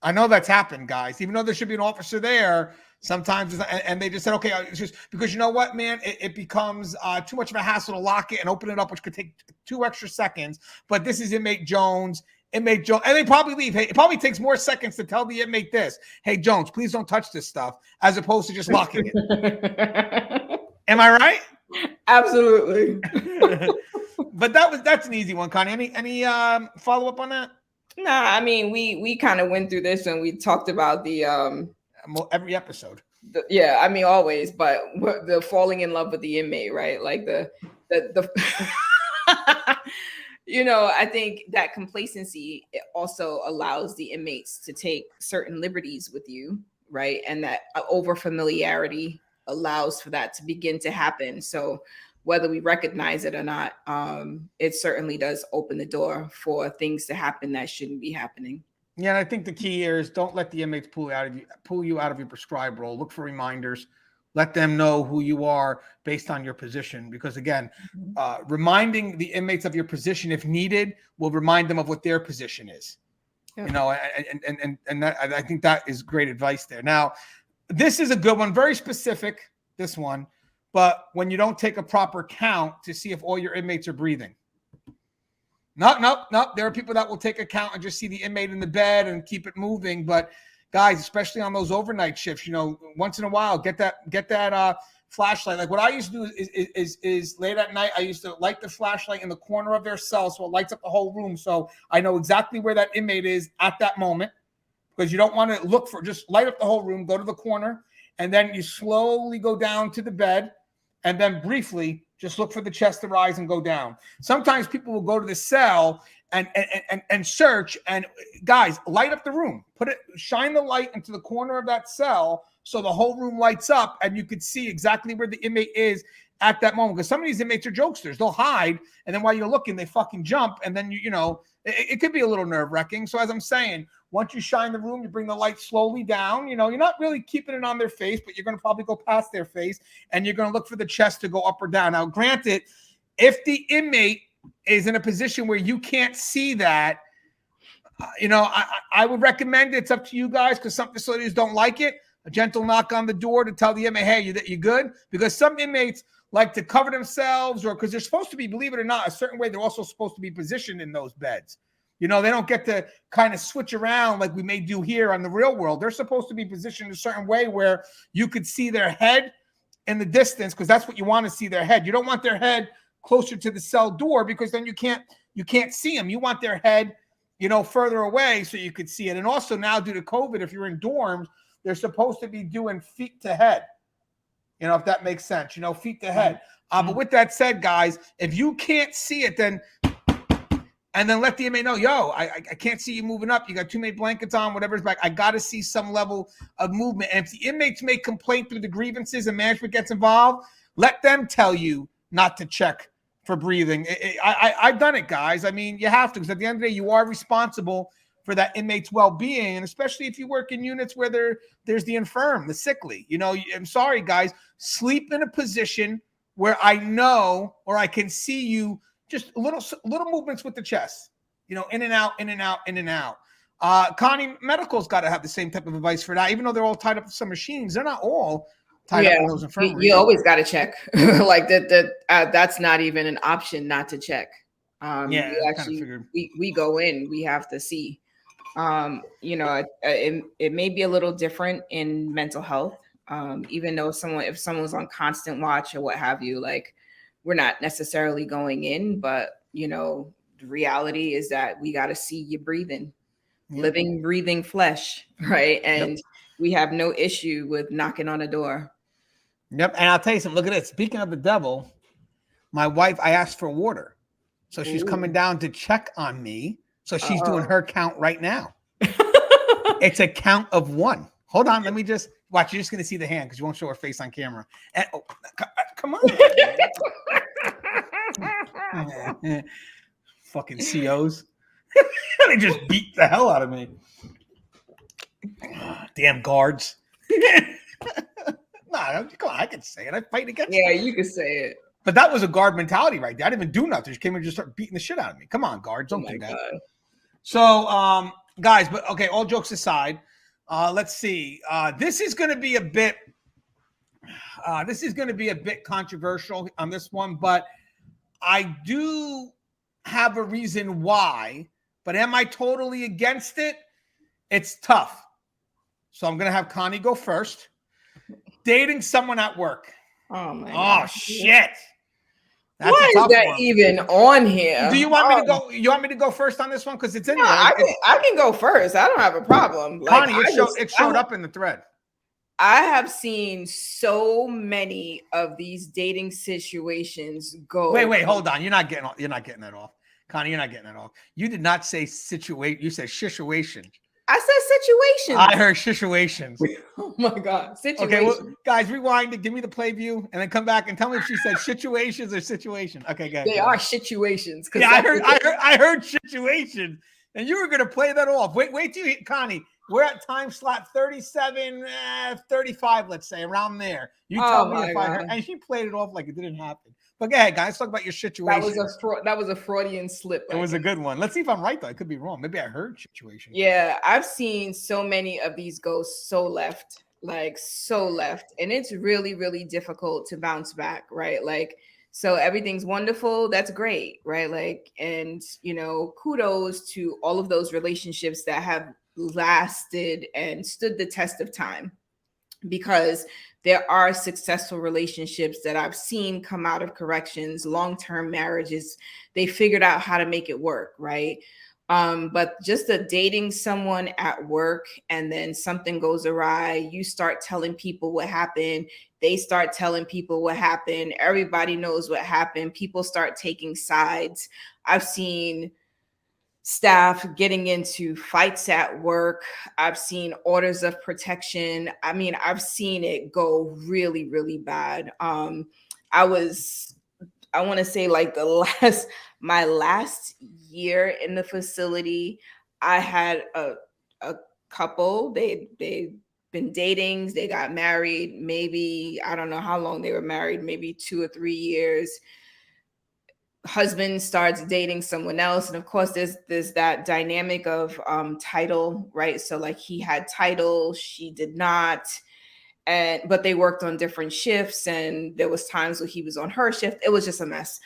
I know that's happened, guys. Even though there should be an officer there, sometimes, and they just said, okay, it's just because you know what, man, it becomes too much of a hassle to lock it and open it up, which could take 2 extra seconds. But this is inmate Jones, and they probably leave. Hey, it probably takes more seconds to tell the inmate this. Hey, Jones, please don't touch this stuff, as opposed to just locking it. Am I right? Absolutely. But that's an easy one, Connie. Any follow up on that? Nah, I mean, we kind of went through this and we talked about the every episode. Yeah, I mean, always, but the falling in love with the inmate, right? Like the I think that complacency, it also allows the inmates to take certain liberties with you, right? And that over familiarity allows for that to begin to happen. So whether we recognize it or not, it certainly does open the door for things to happen that shouldn't be happening. Yeah, and I think the key here is don't let the inmates pull you out of your prescribed role. Look for reminders. Let them know who you are based on your position. Because again, reminding the inmates of your position, if needed, will remind them of what their position is. Yeah. And that, I think that is great advice there. Now, this is a good one, very specific, this one. But when you don't take a proper count to see if all your inmates are breathing. No. There are people that will take a count and just see the inmate in the bed and keep it moving. But guys, especially on those overnight shifts, once in a while, get that flashlight. Like what I used to do is late at night, I used to light the flashlight in the corner of their cell so it lights up the whole room. So I know exactly where that inmate is at that moment, because you don't want to look for, just light up the whole room, go to the corner, and then you slowly go down to the bed, and then briefly just look for the chest to rise and go down. Sometimes people will go to the cell and search, and guys, light up the room. Shine the light into the corner of that cell so the whole room lights up, and you could see exactly where the inmate is at that moment. Because some of these inmates are jokesters. They'll hide, and then while you're looking, they fucking jump, and then it could be a little nerve-wracking. So as I'm saying, once you shine the room, you bring the light slowly down. You're not really keeping it on their face, but you're going to probably go past their face, and you're going to look for the chest to go up or down. Now, granted, if the inmate is in a position where you can't see that, I would recommend it's up to you guys, because some facilities don't like it. A gentle knock on the door to tell the inmate, hey, you good? Because some inmates like to cover themselves, or because they're supposed to be, believe it or not, a certain way they're also supposed to be positioned in those beds. They don't get to kind of switch around like we may do here on the real world. They're supposed to be positioned a certain way where you could see their head in the distance, because that's what you want to see, their head. You don't want their head closer to the cell door, because then you can't see them. You want their head, further away so you could see it. And also now, due to COVID, if you're in dorms, they're supposed to be doing feet to head. If that makes sense, feet to head. But with that said, guys, if you can't see it, then let the inmate know, yo, I can't see you moving up. You got too many blankets on, whatever's back. I got to see some level of movement. And if the inmates make complaint through the grievances and management gets involved, let them tell you not to check for breathing. I've done it, guys. I mean, you have to, because at the end of the day, you are responsible for that inmate's well-being, and especially if you work in units where there's the infirm, the sickly. I'm sorry, guys. Sleep in a position where I know or I can see you, just little movements with the chest, in and out, in and out, in and out. Connie, medical's got to have the same type of advice for that. Even though they're all tied up with some machines, they're not all tied up in those infirmaries. You always got to check. Like that's not even an option not to check. We go in, we have to see. It may be a little different in mental health. Even though if someone's on constant watch or what have you, like, we're not necessarily going in, but the reality is that we got to see you breathing, living, breathing flesh, right? And we have no issue with knocking on a door. Yep. And I'll tell you something. Look at this. Speaking of the devil, my wife, I asked for water, so she's coming down to check on me. So she's doing her count right now. It's a count of 1. Hold on. Let me just watch. You're just going to see the hand because you won't show her face on camera. And, come on. Fucking COs. They just beat the hell out of me. Damn guards. Come on. I can say it. I fight against them. You can say it. But that was a guard mentality right there. I didn't even do nothing. She came in and just started beating the shit out of me. Come on, guards. Don't do that. God. So, guys, but okay, all jokes aside, let's see. This is going to be a bit controversial on this one, but I do have a reason why. But am I totally against it? It's tough. So I'm going to have Connie go first. Dating someone at work. Oh my God. Oh shit. That's why is that one. Even on here? Do you want me to go? You want me to go first on this one because it's in there? I can go first. I don't have a problem. Connie, it showed up in the thread. I have seen so many of these dating situations go. Wait, hold on. You're not getting that off, Connie. You're not getting that off. You did not say situation. You said situation. I said situations. I heard situations. Oh my God. Situations. Okay, well, guys, rewind it. Give me the play view and then come back and tell me if she said situations or situation. Okay, guys. They are situations. Yeah, I heard situations. And you were going to play that off. Wait till you hit Connie. We're at time slot 37, 35, let's say, around there. You tell me if I heard. And she played it off like it didn't happen. But go ahead, guys. Let's talk about your situation. That was a Freudian slip. It was a good one. Let's see if I'm right, though. I could be wrong. Maybe I heard situation. Yeah, I've seen so many of these go so left. And it's really, really difficult to bounce back, right? Like, so everything's wonderful. That's great, right? Like, and, kudos to all of those relationships that have lasted and stood the test of time, because there are successful relationships that I've seen come out of corrections, long-term marriages. They figured out how to make it work, right? But just dating someone at work and then something goes awry, you start telling people what happened. They start telling people what happened. Everybody knows what happened. People start taking sides. I've seen staff getting into fights at work. I've seen orders of protection. I mean, I've seen it go really, really bad. I want to say like my last year in the facility, I had a couple, they'd been dating, they got married, maybe, I don't know how long they were married, maybe 2 or 3 years. Husband starts dating someone else. And of course, there's that dynamic of title, right? So like he had title, she did not. But they worked on different shifts, and there was times where he was on her shift. It was just a mess.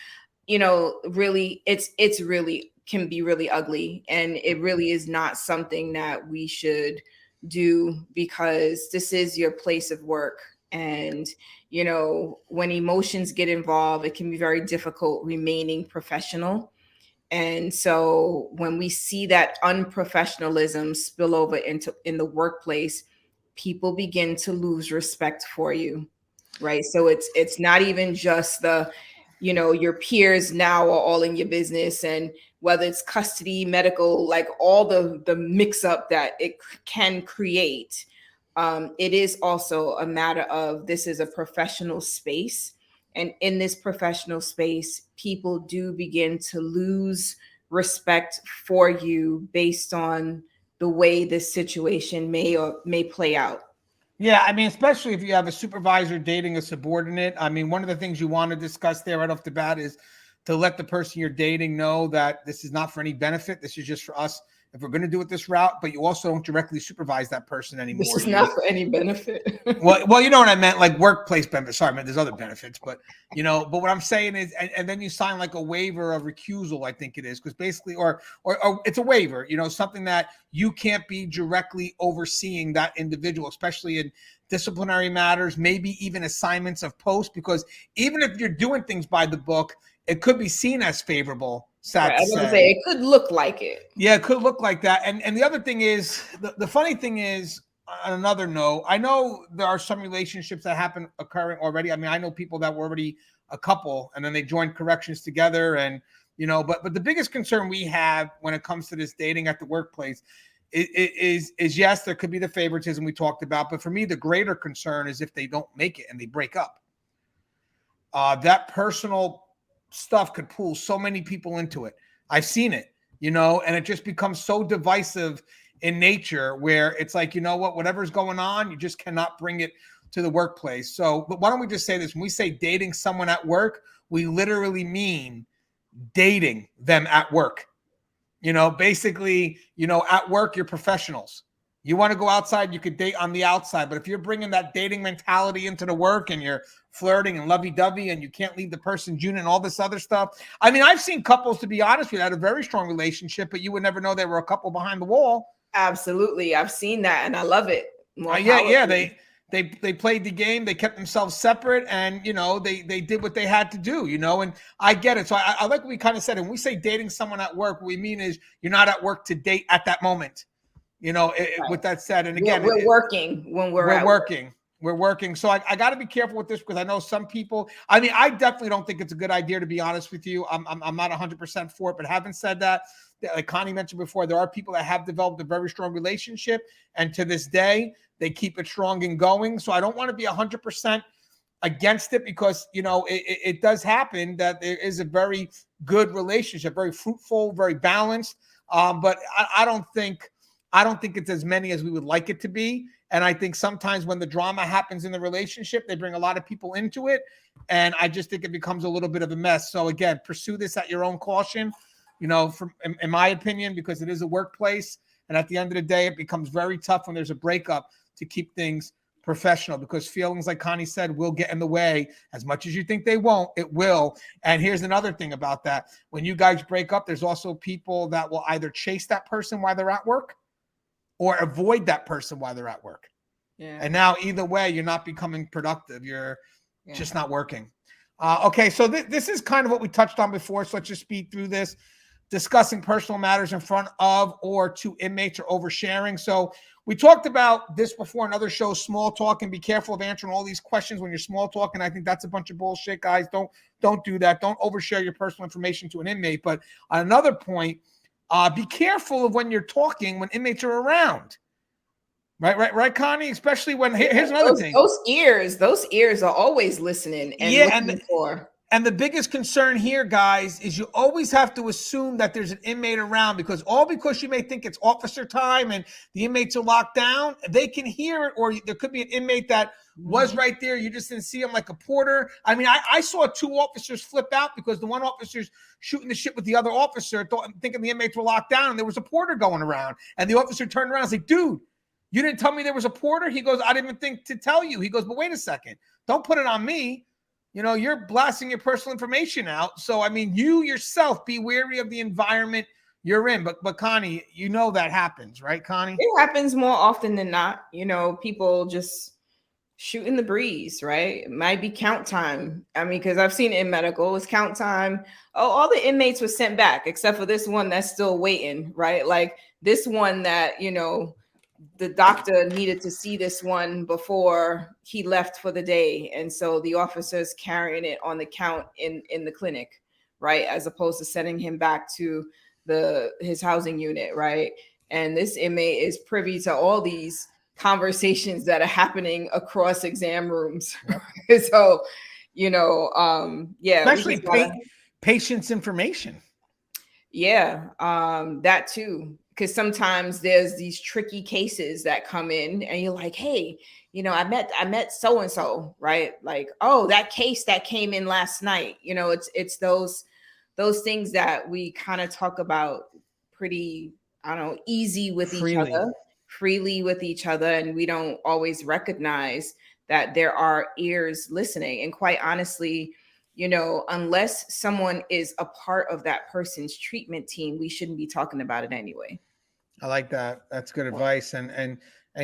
Really, it's really can be really ugly. And it really is not something that we should do, because this is your place of work. And, you know, when emotions get involved, it can be very difficult remaining professional. And so when we see that unprofessionalism spill over into in the workplace, people begin to lose respect for you. Right. So it's not even just the, you know, your peers now are all in your business, and whether it's custody, medical, like all the mix up that it can create. It is also a matter of, this is a professional space, and in this professional space, people do begin to lose respect for you based on the way this situation may play out. Yeah, I mean, especially if you have a supervisor dating a subordinate. I mean, one of the things you want to discuss there right off the bat is to let the person you're dating know that this is not for any benefit. This is just for us if we're going to do it this route, but you also don't directly supervise that person This anymore. is not for any benefit. Well, you know what I meant, like workplace benefits. Sorry, I meant there's other benefits, but but what I'm saying is, and then you sign like a waiver of recusal, I think it is, because basically, or it's a waiver, something that you can't be directly overseeing that individual, especially in disciplinary matters, maybe even assignments of post, because even if you're doing things by the book, it could be seen as favorable. Sad to I was gonna say. say, it could look like it. Yeah, it could look like that. And the other thing is, the funny thing is, on another note, I know there are some relationships that happen occurring already. I mean, I know people that were already a couple and then they joined corrections together, and but the biggest concern we have when it comes to this dating at the workplace is yes, there could be the favoritism we talked about, but for me, the greater concern is if they don't make it and they break up. That personal stuff could pull so many people into it. I've seen it, and it just becomes so divisive in nature where it's like, whatever's going on, you just cannot bring it to the workplace. So, but why don't we just say this? When we say dating someone at work, we literally mean dating them at work. Basically, at work, you're professionals. You want to go outside, you could date on the outside. But if you're bringing that dating mentality into the work and you're flirting and lovey-dovey and you can't leave the person June and all this other stuff. I mean, I've seen couples, to be honest with you, had a very strong relationship, but you would never know they were a couple behind the wall. Absolutely. I've seen that and I love it. Yeah. They played the game. They kept themselves separate, and they did what they had to do. And I get it. So I like what we kind of said. And when we say dating someone at work, what we mean is you're not at work to date at that moment. Right. With that said, and again, we're working when we're working. Work. We're working. So I got to be careful with this, because I know some people. I mean, I definitely don't think it's a good idea, to be honest with you. I'm not 100% for it. But having said that, like Connie mentioned before, there are people that have developed a very strong relationship, and to this day, they keep it strong and going. So I don't want to be 100% against it, because it does happen that there is a very good relationship, very fruitful, very balanced. But I don't think it's as many as we would like it to be. And I think sometimes when the drama happens in the relationship, they bring a lot of people into it. And I just think it becomes a little bit of a mess. So again, pursue this at your own caution, in my opinion, because it is a workplace. And at the end of the day, it becomes very tough when there's a breakup to keep things professional, because feelings, like Connie said, will get in the way. As much as you think they won't, it will. And here's another thing about that. When you guys break up, there's also people that will either chase that person while they're at work or avoid that person while they're at work. Yeah. And now either way, you're not becoming productive. You're just not working. Okay, so this is kind of what we touched on before. So let's just speed through this. Discussing personal matters in front of or to inmates, or oversharing. So we talked about this before in other shows, small talk, and be careful of answering all these questions when you're small talking. I think that's a bunch of bullshit, guys. Don't do that. Don't overshare your personal information to an inmate. But on another point, be careful of when you're talking when inmates are around. Right, Connie? Especially when here's another thing. Those ears are always listening and looking for. And the biggest concern here, guys, is you always have to assume that there's an inmate around, because you may think it's officer time and the inmates are locked down, they can hear it, or there could be an inmate that was right there. You just didn't see him, like a porter. I mean, I saw two officers flip out because the one officer's shooting the shit with the other officer, thinking the inmates were locked down, and there was a porter going around. And the officer turned around and said, "Dude, you didn't tell me there was a porter?" He goes, "I didn't even think to tell you." He goes, "But wait a second. Don't put it on me. You're blasting your personal information out. So, I mean, you yourself be wary of the environment you're in." But Connie, that happens, right, Connie? It happens more often than not. People just shooting the breeze, right? It might be count time. I mean, because I've seen it in medical, it's count time. Oh, all the inmates were sent back except for this one that's still waiting, right? Like this one that, you know, the doctor needed to see this one before he left for the day. And so the officer's carrying it on the count in the clinic, right? As opposed to sending him back to his housing unit, right? And this inmate is privy to all these conversations that are happening across exam rooms. Yep. So, you know, yeah, especially patient's information. Yeah, that too. Because sometimes there's these tricky cases that come in, and you're like, "Hey, you know, I met so and so, right? Like, oh, that case that came in last night. You know, it's those things that we kind of talk about pretty, I don't know, easy with each other, freely with each other, and we don't always recognize that there are ears listening. And quite honestly, you know, unless someone is a part of that person's treatment team, we shouldn't be talking about it anyway. I like that. That's good advice. And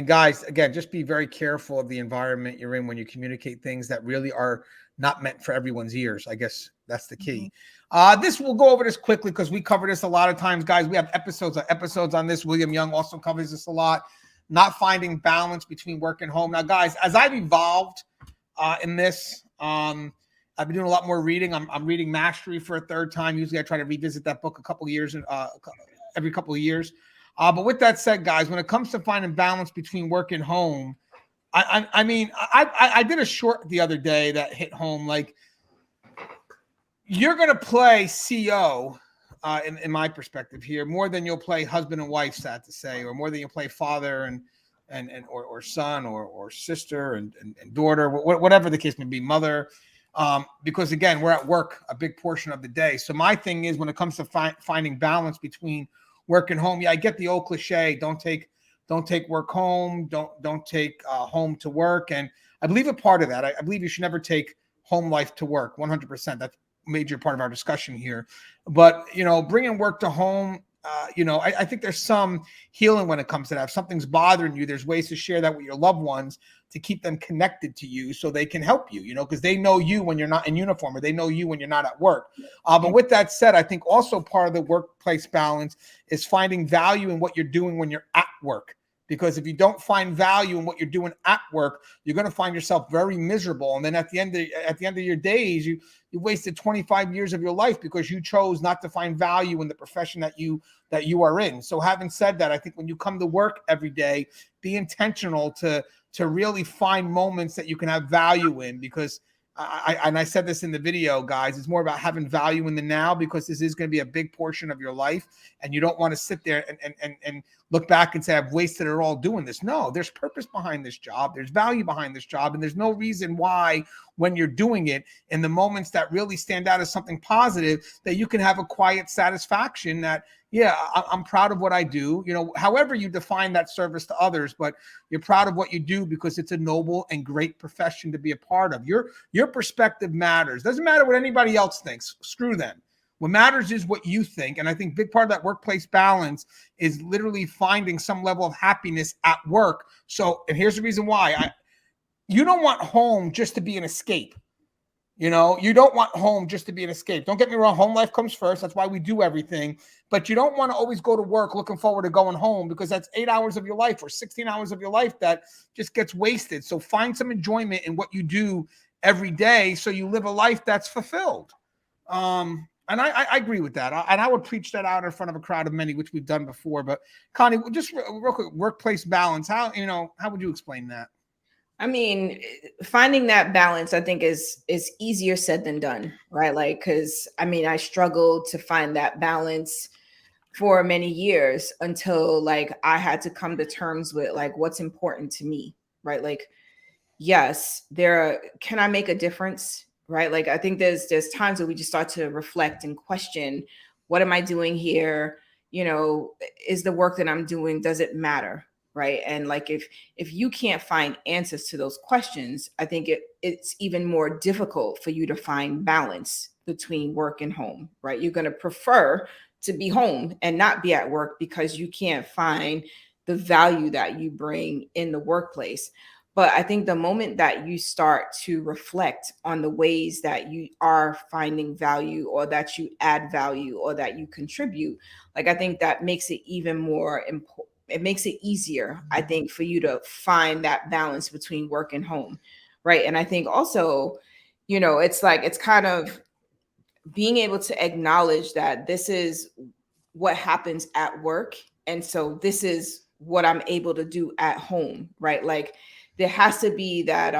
guys, again, just be very careful of the environment you're in when you communicate things that really are not meant for everyone's ears. I guess that's the key. This, we'll go over this quickly because we cover this a lot of times, guys. We have episodes on this. William Young also covers this a lot. Not finding balance between work and home. Now, guys, as I've evolved in this, I've been doing a lot more reading. I'm reading Mastery for a third time. Usually I try to revisit that book every couple of years. But with that said, guys, when it comes to finding balance between work and home, I mean, I did a short the other day that hit home. Like, you're going to play CO, in my perspective here, more than you'll play husband and wife, sad to say, or more than you'll play father and son or sister and daughter, whatever the case may be, mother. Because again, we're at work a big portion of the day. So my thing is, when it comes to finding balance between work and home, yeah, I get the old cliche, don't take work home, don't take home to work. And I believe a part of that, I believe you should never take home life to work, 100%. That's a major part of our discussion here. But, you know, bringing work to home, you know, I think there's some healing when it comes to that. If something's bothering you, there's ways to share that with your loved ones to keep them connected to you so they can help you, you know, because they know you when you're not in uniform, or they know you when you're not at work. But with that said, I think also part of the workplace balance is finding value in what you're doing when you're at work. Because if you don't find value in what you're doing at work, you're going to find yourself very miserable. And then at the end of your days, you wasted 25 years of your life because you chose not to find value in the profession that you are in. So having said that, I think when you come to work every day, be intentional to really find moments that you can have value in, because I said this in the video, guys, it's more about having value in the now, because this is going to be a big portion of your life, and you don't want to sit there and look back and say, I've wasted it all doing this. No, there's purpose behind this job. There's value behind this job. And there's no reason why, when you're doing it, in the moments that really stand out as something positive, that you can have a quiet satisfaction that, yeah, I'm proud of what I do. You know, however you define that service to others, but you're proud of what you do because it's a noble and great profession to be a part of. Your perspective matters. Doesn't matter what anybody else thinks. Screw them. What matters is what you think. And I think big part of that workplace balance is literally finding some level of happiness at work. So, and here's the reason why. You don't want home just to be an escape. You know, you don't want home just to be an escape. Don't get me wrong. Home life comes first. That's why we do everything. But you don't want to always go to work looking forward to going home, because that's 8 hours of your life or 16 hours of your life that just gets wasted. So find some enjoyment in what you do every day so you live a life that's fulfilled. And I agree with that. And I would preach that out in front of a crowd of many, which we've done before. But Connie, just real quick, workplace balance. How would you explain that? I mean, finding that balance, I think, is easier said than done, right? Like, because I mean, I struggled to find that balance for many years until like I had to come to terms with like what's important to me, right? Like, yes, can I make a difference? Right. Like, I think there's times where we just start to reflect and question, what am I doing here? You know, is the work that I'm doing, does it matter? Right. And like, if you can't find answers to those questions, I think it's even more difficult for you to find balance between work and home. Right. You're going to prefer to be home and not be at work because you can't find the value that you bring in the workplace. But I think the moment that you start to reflect on the ways that you are finding value, or that you add value, or that you contribute, like I think that makes it even more important. It makes it easier, I think, for you to find that balance between work and home. Right. And I think also, it's like, it's kind of being able to acknowledge that this is what happens at work. And so this is what I'm able to do at home. Right. Like there has to be that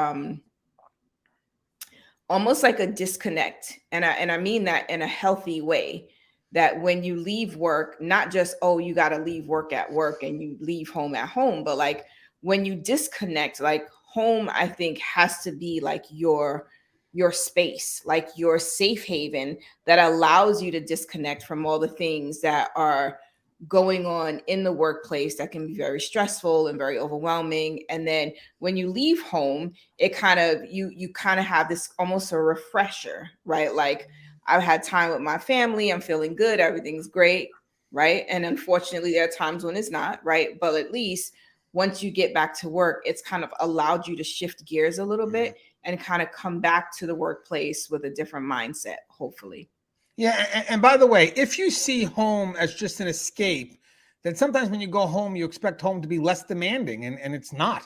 almost like a disconnect. And I mean that in a healthy way, that when you leave work, not just, oh, you got to leave work at work and you leave home at home, but like when you disconnect, like home, I think has to be like your space, like your safe haven that allows you to disconnect from all the things that are going on in the workplace that can be very stressful and very overwhelming. And then when you leave home, it kind of you kind of have this almost a refresher, right? Like I've had time with my family, I'm feeling good, everything's great, right? And unfortunately there are times when it's not, right? But at least once you get back to work, it's kind of allowed you to shift gears a little bit and kind of come back to the workplace with a different mindset, hopefully. Yeah, and by the way, if you see home as just an escape, then sometimes when you go home, you expect home to be less demanding, and it's not.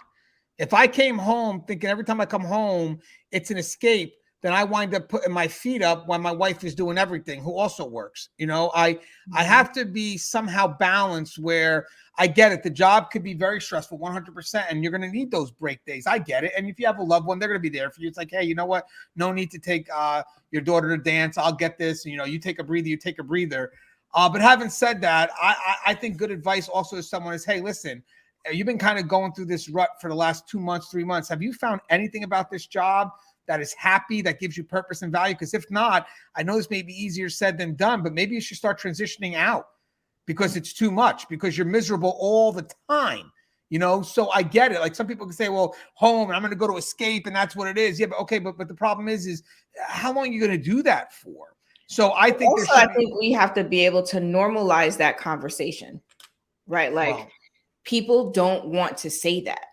If I came home thinking every time I come home, it's an escape, then I wind up putting my feet up while my wife is doing everything, who also works. I have to be somehow balanced where I get it. The job could be very stressful, 100%, and you're going to need those break days. I get it. And if you have a loved one, they're going to be there for you. It's like, hey, you know what? No need to take your daughter to dance. I'll get this. You take a breather, you take a breather. But having said that, I think good advice also to someone is, hey, listen, you've been kind of going through this rut for the last 2 months, 3 months. Have you found anything about this job that is happy, that gives you purpose and value? Because if not, I know this may be easier said than done, but maybe you should start transitioning out because it's too much, because you're miserable all the time. So I get it. Like some people can say, well, home, and I'm going to go to escape, and that's what it is. Yeah, but okay, but the problem is how long are you going to do that for? So I think also, I think we have to be able to normalize that conversation, right? Like people don't want to say that,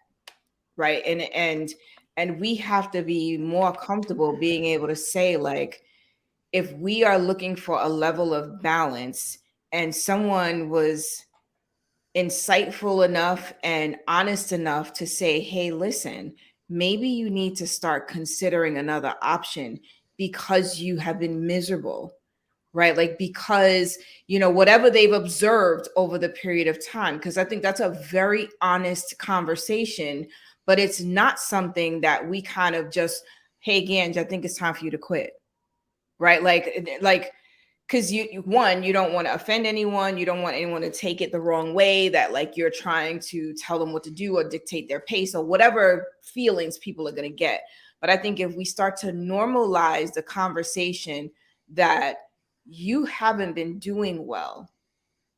right? And we have to be more comfortable being able to say, like, if we are looking for a level of balance and someone was insightful enough and honest enough to say, hey, listen, maybe you need to start considering another option because you have been miserable, right? Like, because, whatever they've observed over the period of time, because I think that's a very honest conversation, but it's not something that we kind of just, hey, Ganj, I think it's time for you to quit, right? Like, because you don't want to offend anyone. You don't want anyone to take it the wrong way, that like you're trying to tell them what to do or dictate their pace or whatever feelings people are going to get. But I think if we start to normalize the conversation that you haven't been doing well,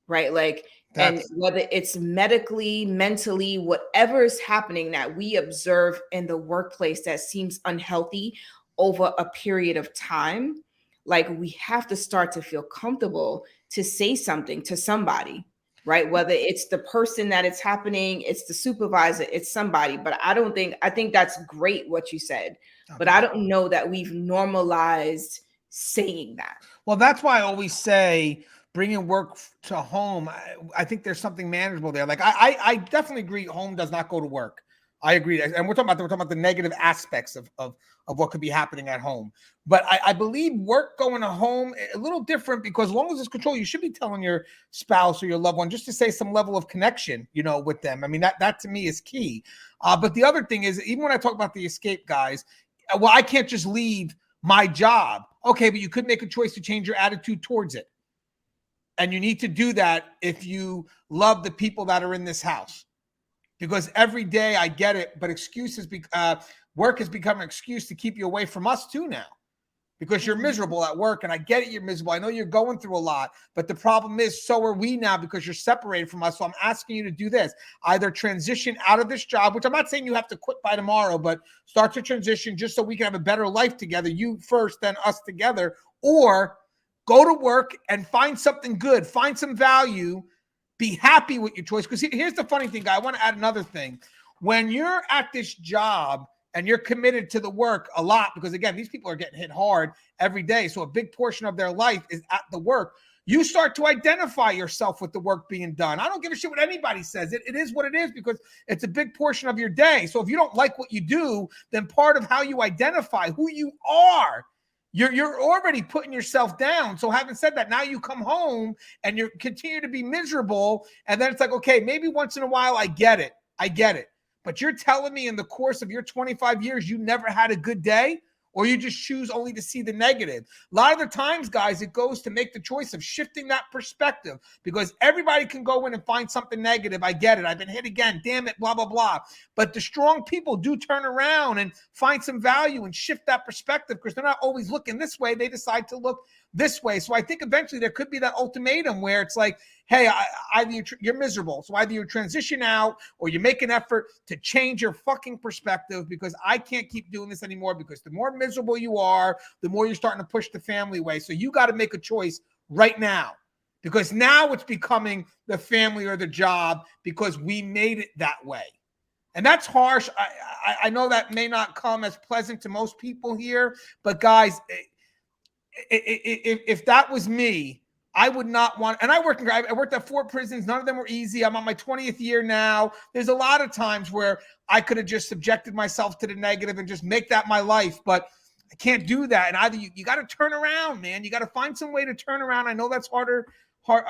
right? Like, and whether it's medically, mentally, whatever is happening that we observe in the workplace that seems unhealthy over a period of time, like we have to start to feel comfortable to say something to somebody, right? Whether it's the person that it's happening, it's the supervisor, it's somebody. But I think that's great what you said, but I don't know that we've normalized saying that. Well, that's why I always say bringing work to home. I think there's something manageable there. Like I definitely agree. Home does not go to work. I agree, and we're talking about the negative aspects of what could be happening at home. But I believe work going to home a little different, because as long as it's control, you should be telling your spouse or your loved one just to say some level of connection, with them. I mean, that to me is key. But the other thing is, even when I talk about the escape guys, well, I can't just leave my job. Okay, but you could make a choice to change your attitude towards it. And you need to do that if you love the people that are in this house. Because every day, I get it, but work has become an excuse to keep you away from us too now. Because you're miserable at work, and I get it, you're miserable. I know you're going through a lot, but the problem is, so are we now, because you're separated from us. So I'm asking you to do this. Either transition out of this job, which I'm not saying you have to quit by tomorrow, but start to transition just so we can have a better life together. You first, then us together. Or go to work and find something good, find some value, be happy with your choice. Because here's the funny thing, guy. I want to add another thing. when you're at this job and you're committed to the work a lot, because again, these people are getting hit hard every day. So a big portion of their life is at the work. You start to identify yourself with the work being done. I don't give a shit what anybody says. It is what it is because it's a big portion of your day. So if you don't like what you do, then part of how you identify who you are, you're already putting yourself down. So having said that, now you come home and you continue to be miserable. And then it's like, okay, maybe once in a while, I get it. But you're telling me in the course of your 25 years, you never had a good day? Or you just choose only to see the negative. A lot of the times, guys, it goes to make the choice of shifting that perspective because everybody can go in and find something negative. I get it. I've been hit again. Damn it, blah, blah, blah. But the strong people do turn around and find some value and shift that perspective because they're not always looking this way. They decide to look this way. So I think eventually there could be that ultimatum where it's like, hey, either you're miserable. So either you transition out or you make an effort to change your fucking perspective because I can't keep doing this anymore because the more miserable you are, the more you're starting to push the family away. So you got to make a choice right now because now it's becoming the family or the job because we made it that way. And that's harsh. I know that may not come as pleasant to most people here, but guys, if that was me, I would not want, and I worked at 4 prisons. None of them were easy. I'm on my 20th year now. There's a lot of times where I could have just subjected myself to the negative and just make that my life, but I can't do that. And either you got to turn around, man. You got to find some way to turn around. I know that's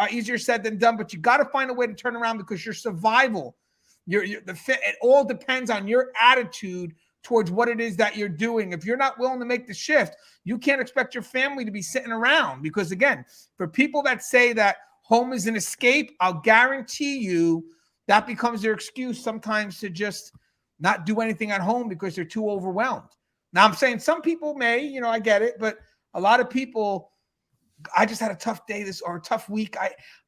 easier said than done, but you got to find a way to turn around because your survival, it all depends on your attitude towards what it is that you're doing. If you're not willing to make the shift, you can't expect your family to be sitting around because again, for people that say that home is an escape, I'll guarantee you that becomes their excuse sometimes to just not do anything at home because they're too overwhelmed. Now I'm saying some people may, I get it, but a lot of people, I just had a tough day or a tough week.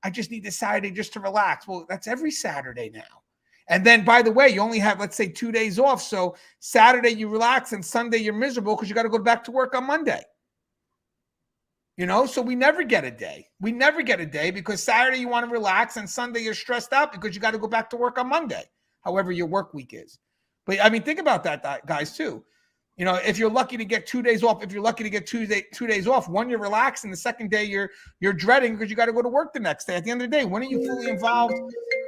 I just need this Saturday just to relax. Well, that's every Saturday now. And then, by the way, you only have, let's say, 2 days off. So Saturday you relax and Sunday you're miserable because you got to go back to work on Monday. So we never get a day. We never get a day because Saturday you want to relax and Sunday you're stressed out because you got to go back to work on Monday, however your work week is. But I mean, think about that, guys, too. If you're lucky to get 2 days off, if you're lucky to get 2 days off, one, you're relaxed, and the second day you're dreading because you got to go to work the next day. At the end of the day, when are you fully involved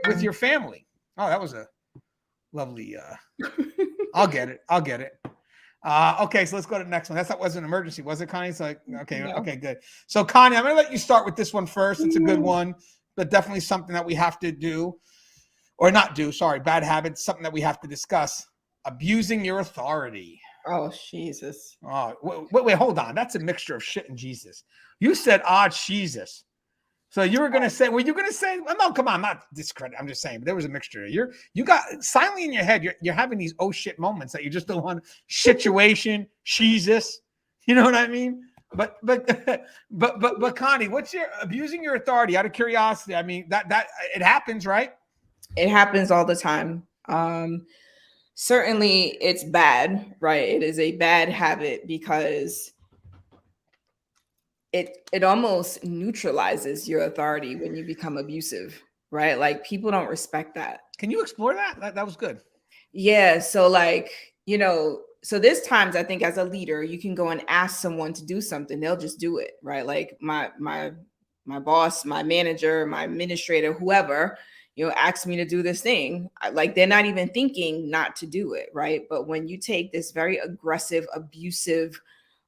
with your family? Oh, that was a lovely, I'll get it. Okay, so let's go to the next one. That wasn't an emergency, was it, Connie? So, okay, no. Okay, good. So, Connie, I'm going to let you start with this one first. It's a good one, but definitely something that we have to do, or not do, sorry, bad habits, something that we have to discuss. Abusing your authority. Oh, Jesus. Oh, wait, hold on. That's a mixture of shit and Jesus. You said, Jesus. So you were going to say, well, no, come on, I'm not discredit. I'm just saying, but there was a mixture. You got silently in your head. You're having these oh shit moments that you just don't want situation, Jesus. You know what I mean? But Connie, what's your abusing your authority out of curiosity? I mean, that it happens, right? It happens all the time. Certainly it's bad, right? It is a bad habit because it almost neutralizes your authority when you become abusive, right? Like people don't respect that. Can you explore that? That was good. Yeah. So so there's times I think as a leader, you can go and ask someone to do something. They'll just do it, right? Like my boss, my manager, my administrator, whoever, asks me to do this thing. Like they're not even thinking not to do it, right? But when you take this very aggressive, abusive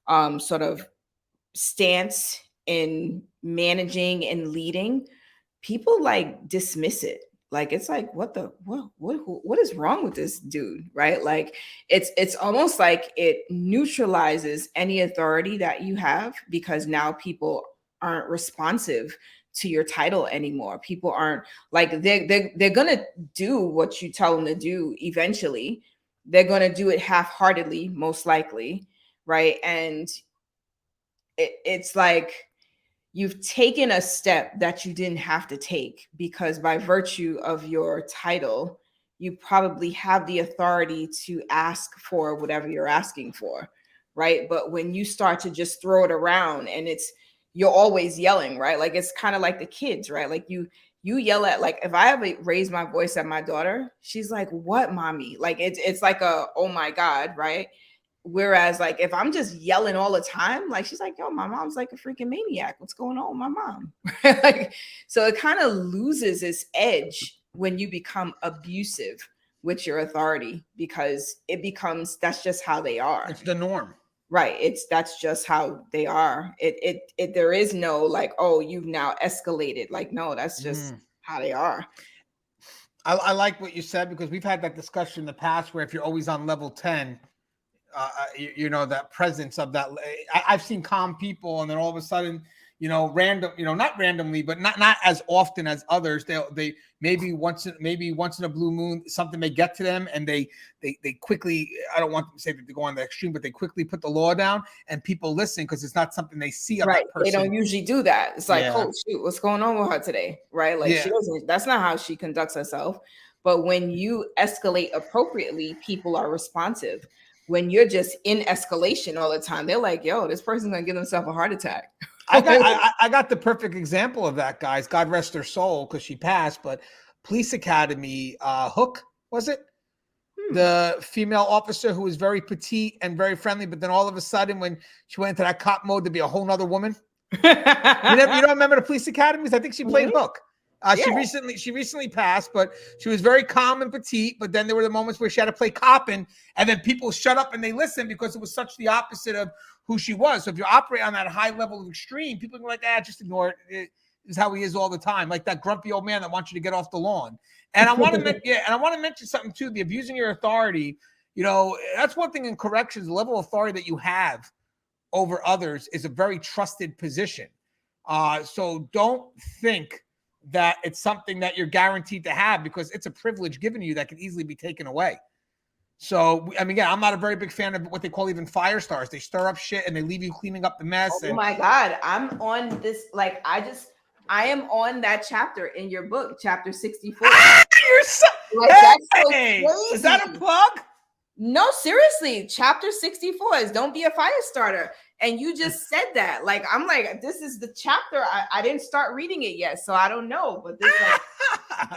sort of stance in managing and leading, people like dismiss it. Like it's like, what is wrong with this dude, right? Like it's almost like it neutralizes any authority that you have because now people aren't responsive to your title anymore. People aren't like they're gonna do what you tell them to do eventually. They're gonna do it half-heartedly, most likely, right? And it's like you've taken a step that you didn't have to take because by virtue of your title, you probably have the authority to ask for whatever you're asking for, right? But when you start to just throw it around and you're always yelling, right? Like it's kind of like the kids, right? Like you you yell at, like, if I ever raise my voice at my daughter, she's like, what, mommy? Like, it's like a, oh my God, right? Whereas, like, if I'm just yelling all the time, like, she's like, yo, my mom's like a freaking maniac. What's going on with my mom? Like, so it kind of loses its edge when you become abusive with your authority, because it becomes, that's just how they are. It's the norm. Right. That's just how they are. There is no like, oh, you've now escalated. Like, no, that's just how they are. I like what you said, because we've had that discussion in the past where if you're always on level 10, you know, that presence of that. I've seen calm people, and then all of a sudden, you know, random, you know, not randomly, but not as often as others. They maybe once in a blue moon, something may get to them, and they quickly, I don't want to say that they go on the extreme, but they quickly put the law down, and people listen because it's not something they see of that person. They don't usually do that. It's like, oh shoot, what's going on with her today? Right? Like, she doesn't, that's not how she conducts herself. But when you escalate appropriately, people are responsive. When you're just in escalation all the time, they're like, yo, this person's gonna give themselves a heart attack. I got the perfect example of that, guys. God rest her soul, because she passed. But Police Academy, Hook, was it? The female officer who was very petite and very friendly, but then all of a sudden, when she went into that cop mode, to be a whole nother woman. You don't remember the Police Academies? I think she played Hook. She recently passed, but she was very calm and petite. But then there were the moments where she had to play cop, and then people shut up and they listened, because it was such the opposite of who she was. So if you operate on that high level of extreme, people are like, just ignore it. It is how he is all the time, like that grumpy old man that wants you to get off the lawn. And I want to mention something too: the abusing your authority. You know, that's one thing in corrections. The level of authority that you have over others is a very trusted position. So don't think that it's something that you're guaranteed to have, because it's a privilege given to you that can easily be taken away. So, I mean, I'm not a very big fan of what they call even fire stars. They stir up shit and they leave you cleaning up the mess. Oh my God. I'm on this. Like, I am on that chapter in your book, chapter 64. You're so, like, that's so crazy. Is that a plug? No, seriously. Chapter 64 is don't be a fire starter. And you just said that. Like, I'm like, this is the chapter. I didn't start reading it yet, so I don't know. But this is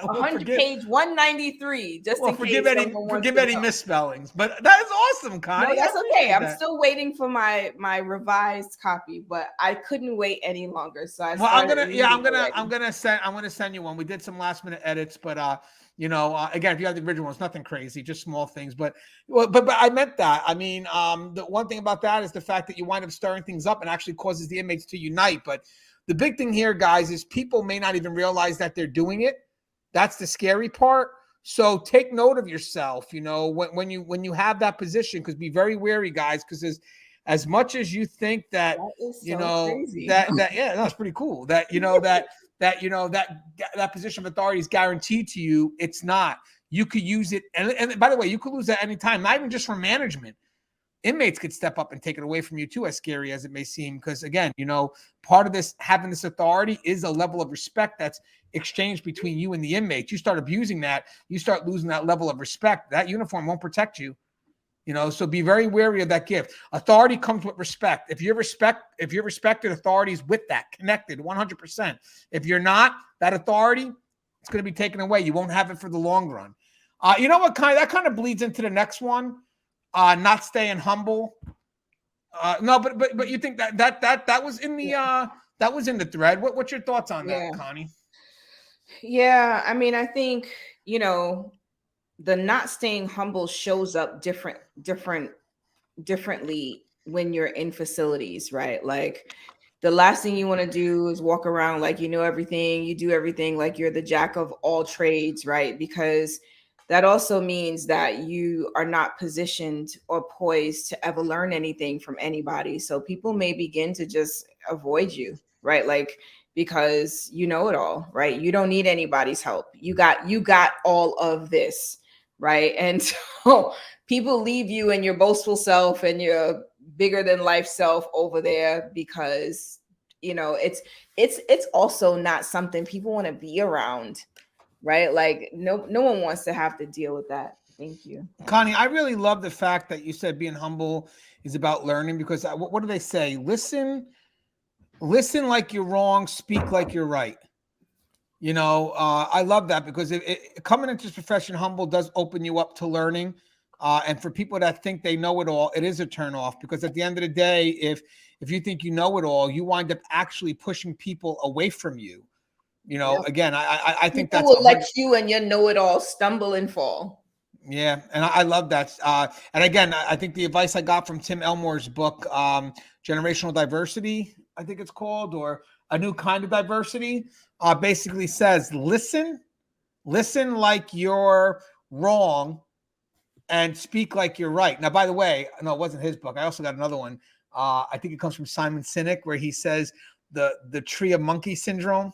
100 page 193. Just in forgive case any misspellings. But that is awesome, Connie. No, that's okay. I'm still waiting for my revised copy, but I couldn't wait any longer. So I'm gonna send you one. We did some last minute edits, but again, if you have the original, it's nothing crazy, just small things. But I meant that. I mean, the one thing about that is the fact that you wind up stirring things up and actually causes the inmates to unite. But the big thing here, guys, is people may not even realize that they're doing it. That's the scary part. So take note of yourself, you know, when you have that position, because be very wary, guys, because as much as you think that crazy. That's pretty cool. That that position of authority is guaranteed to you. It's not. You could use it, and by the way, you could lose that any time, not even just from management. Inmates could step up and take it away from you too, as scary as it may seem. Because again, part of this, having this authority, is a level of respect that's exchanged between you and the inmates. You start abusing that, you start losing that level of respect. That uniform won't protect you. So be very wary of that gift. Authority comes with respect. If you're respected, authority is with that, connected 100%. If you're not, that authority, it's going to be taken away. You won't have it for the long run. You know what, that kind of bleeds into the next one. Not staying humble. No, but you think that was in the thread. What's your thoughts on that, Connie? Yeah, I mean, I think the not staying humble shows up differently when you're in facilities, right? Like, the last thing you want to do is walk around like you know everything, you do everything, like you're the jack of all trades, right? Because that also means that you are not positioned or poised to ever learn anything from anybody. So people may begin to just avoid you, right? Like, because you know it all, right? You don't need anybody's help. You got all of this, right? And so people leave you and your boastful self and your bigger than life self over there, because it's also not something people want to be around, right? Like no one wants to have to deal with that. Thank you, Connie. I really love the fact that you said being humble is about learning, because what do they say? Listen like you're wrong, speak like you're right. I love that because coming into this profession humble does open you up to learning. And for people that think they know it all, it is a turn off, because at the end of the day, if you think you know it all, you wind up actually pushing people away from you. Yeah. Again, I think People that's will let you and your know-it-all stumble and fall. yeah, and I love that. And again, I think the advice I got from Tim Elmore's book, Generational Diversity, I think it's called, or A New Kind of Diversity, basically says, listen like you're wrong and speak like you're right. Now, by the way, no, it wasn't his book. I also got another one. I think it comes from Simon Sinek, where he says the tree of monkey syndrome.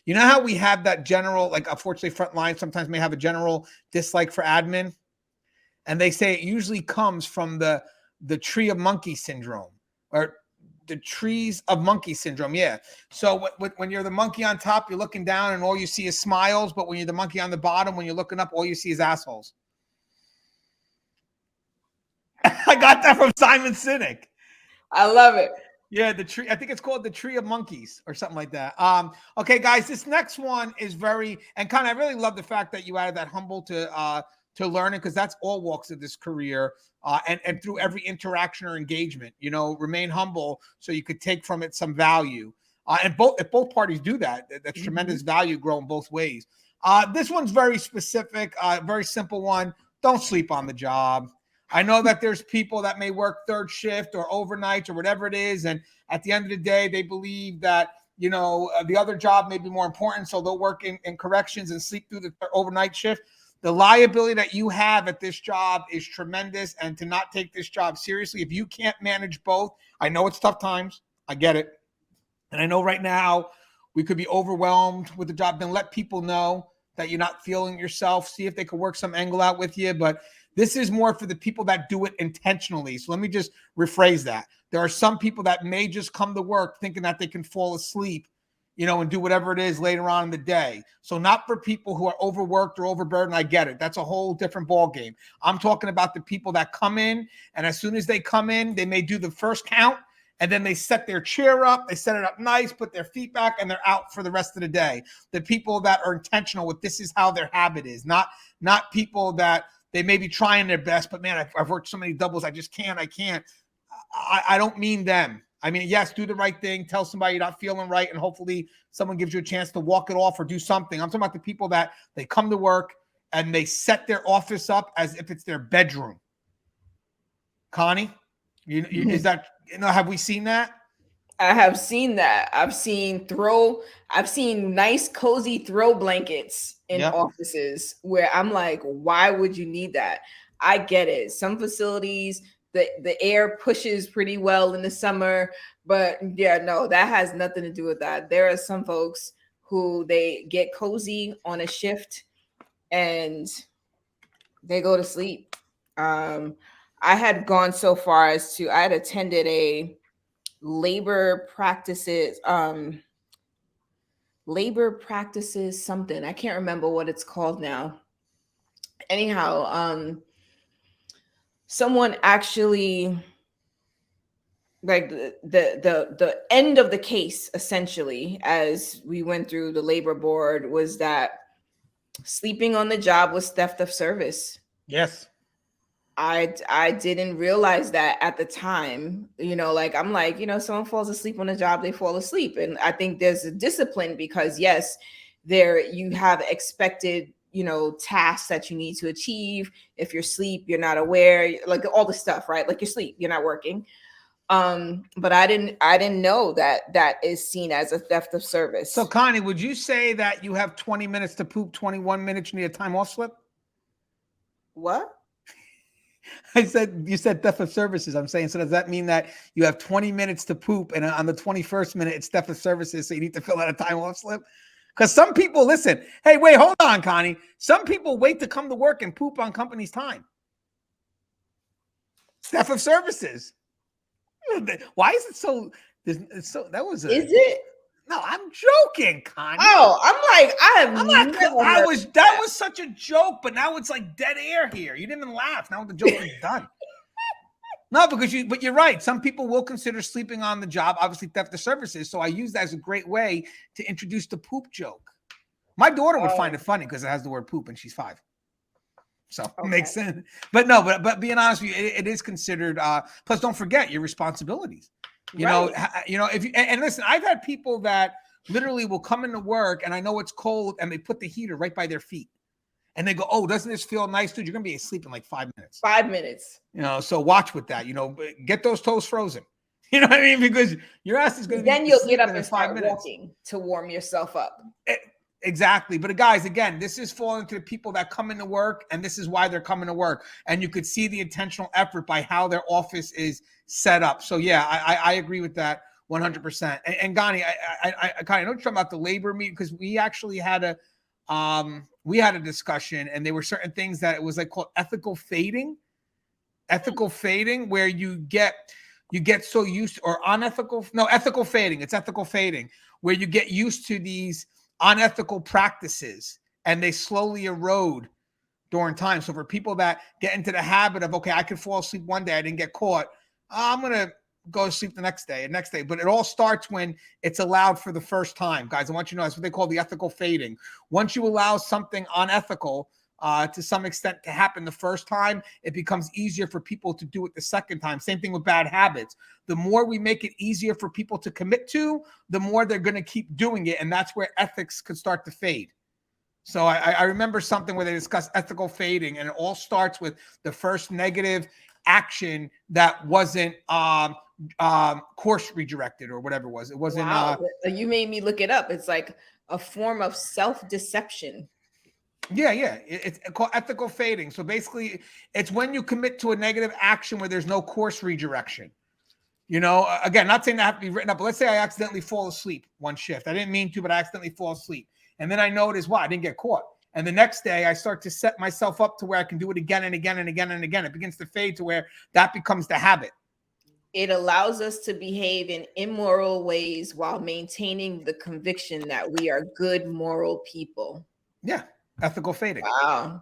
You know how we have that general, like, unfortunately, frontline sometimes may have a general dislike for admin, and they say it usually comes from the tree of monkey syndrome, or the trees of monkey syndrome. Yeah. So when you're the monkey on top, you're looking down and all you see is smiles. But when you're the monkey on the bottom, when you're looking up, all you see is assholes. I got that from Simon Sinek. I love it. Yeah, the tree. I think it's called the tree of monkeys or something like that. Okay, guys, this next one is very, and kind of, I really love the fact that you added that humble to learning, because that's all walks of this career, and through every interaction or engagement, remain humble so you could take from it some value. And if both parties do that, that's tremendous value growing both ways. This one's very specific, very simple one. Don't sleep on the job. I know that there's people that may work third shift or overnights or whatever it is, and at the end of the day, they believe that the other job may be more important, so they'll work in corrections and sleep through the overnight shift. The liability that you have at this job is tremendous, and to not take this job seriously, if you can't manage both, I know it's tough times. I get it. And I know right now we could be overwhelmed with the job. Then let people know that you're not feeling yourself. See if they could work some angle out with you. But this is more for the people that do it intentionally. So let me just rephrase that. There are some people that may just come to work thinking that they can fall asleep, and do whatever it is later on in the day. So not for people who are overworked or overburdened. I get it. That's a whole different ball game. I'm talking about the people that come in, and as soon as they come in, they may do the first count, and then they set their chair up, they set it up nice, put their feet back, and they're out for the rest of the day. The people that are intentional with this is how their habit is, not people that they may be trying their best, but man, I've worked so many doubles, I can't. I don't mean them. I mean, yes, do the right thing, tell somebody you're not feeling right, and hopefully someone gives you a chance to walk it off or do something. I'm talking about the people that they come to work and they set their office up as if it's their bedroom. Connie, is that, have we seen that? I have seen that. I've seen nice cozy throw blankets in offices where I'm like, why would you need that? I get it. Some facilities, the air pushes pretty well in the summer, but yeah, no, that has nothing to do with that. There are some folks who they get cozy on a shift and they go to sleep. I had gone so far as to, I had attended a labor practices something. I can't remember what it's called now. Anyhow, someone actually, like, the end of the case, essentially, as we went through the labor board, was that sleeping on the job was theft of service. Yes. I didn't realize that at the time. I'm like, someone falls asleep on a job, they fall asleep. And I think there's a discipline because yes, there you have expected, tasks that you need to achieve. If you're asleep, you're not aware, like all the stuff, right? Like you're asleep, you're not working. But I didn't know that is seen as a theft of service. So Connie, would you say that you have 20 minutes to poop, 21 minutes, you need a time off slip? What? You said theft of services. I'm saying, so does that mean that you have 20 minutes to poop and on the 21st minute it's theft of services, so you need to fill out a time off slip? Because some people, listen, hey, wait, hold on, Connie. Some people wait to come to work and poop on company's time. Theft of services. Why is it so? That was Is it? No, I'm joking, Connie. Oh, that was such a joke, but now it's like dead air here. You didn't even laugh. Now the joke is done. No, but you're right. Some people will consider sleeping on the job, obviously, theft of services. So I use that as a great way to introduce the poop joke. My daughter would find it funny because it has the word poop and she's 5. So it makes sense. But no, but being honest with you, it is considered, plus don't forget your responsibilities. You know, if you, and listen, I've had people that literally will come into work and I know it's cold and they put the heater right by their feet. And they go, oh, doesn't this feel nice, dude? You're going to be asleep in like 5 minutes. 5 minutes. You know, so watch with that. You know, get those toes frozen. You know what I mean? Because your ass is going to be then you'll get up and 5 start minutes. walking to warm yourself up. Exactly. But guys, again, this is falling to the people that come into work, and this is why they're coming to work. And you could see the intentional effort by how their office is set up. So yeah, I agree with that 100%. And Ganni, I kind of know you're talking about the labor meeting, because we actually had a discussion, and there were certain things that it was like called ethical fading, where you get so used to, or ethical fading. It's ethical fading, where you get used to these unethical practices and they slowly erode during time. So for people that get into the habit of, okay, I could fall asleep one day, I didn't get caught, I'm going to go to sleep the next day. But it all starts when it's allowed for the first time. Guys, I want you to know that's what they call the ethical fading. Once you allow something unethical to some extent to happen the first time, it becomes easier for people to do it the second time. Same thing with bad habits. The more we make it easier for people to commit to, the more they're going to keep doing it. And that's where ethics could start to fade. So I remember something where they discussed ethical fading, and it all starts with the first negative action that wasn't course redirected or whatever it was. It wasn't. Wow. You made me look it up. It's like a form of self-deception. Yeah. It's called ethical fading. So basically, it's when you commit to a negative action where there's no course redirection. You know, again, not saying that have to be written up, but let's say I accidentally fall asleep one shift. I didn't mean to, but I accidentally fall asleep. And then I notice, I didn't get caught. And the next day I start to set myself up to where I can do it again and again and again and again. It begins to fade to where that becomes the habit. It allows us to behave in immoral ways while maintaining the conviction that we are good, moral people. Yeah. Ethical fading. Wow.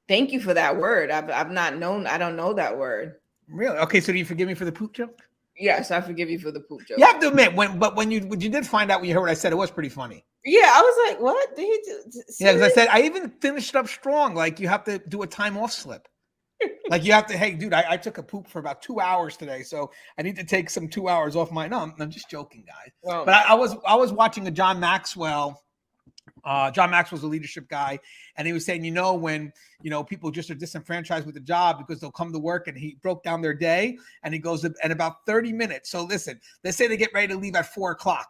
Thank you for that word. I've not known. I don't know that word. Really? Okay. So do you forgive me for the poop joke? Yes, I forgive you for the poop joke. You have to admit, when you did find out when you heard what I said, it was pretty funny. Yeah, I was like, what did he do? Yeah, because I said, I even finished it up strong. Like, you have to do a time off slip. Like, you have to, hey, dude, I took a poop for about 2 hours today, so I need to take some 2 hours off my, no, I'm just joking, guys. Oh. But I was watching a John Maxwell. John Maxwell's a leadership guy, and he was saying, when people just are disenfranchised with the job because they'll come to work, and he broke down their day, and he goes, and about 30 minutes. So listen, let's say they get ready to leave at 4:00.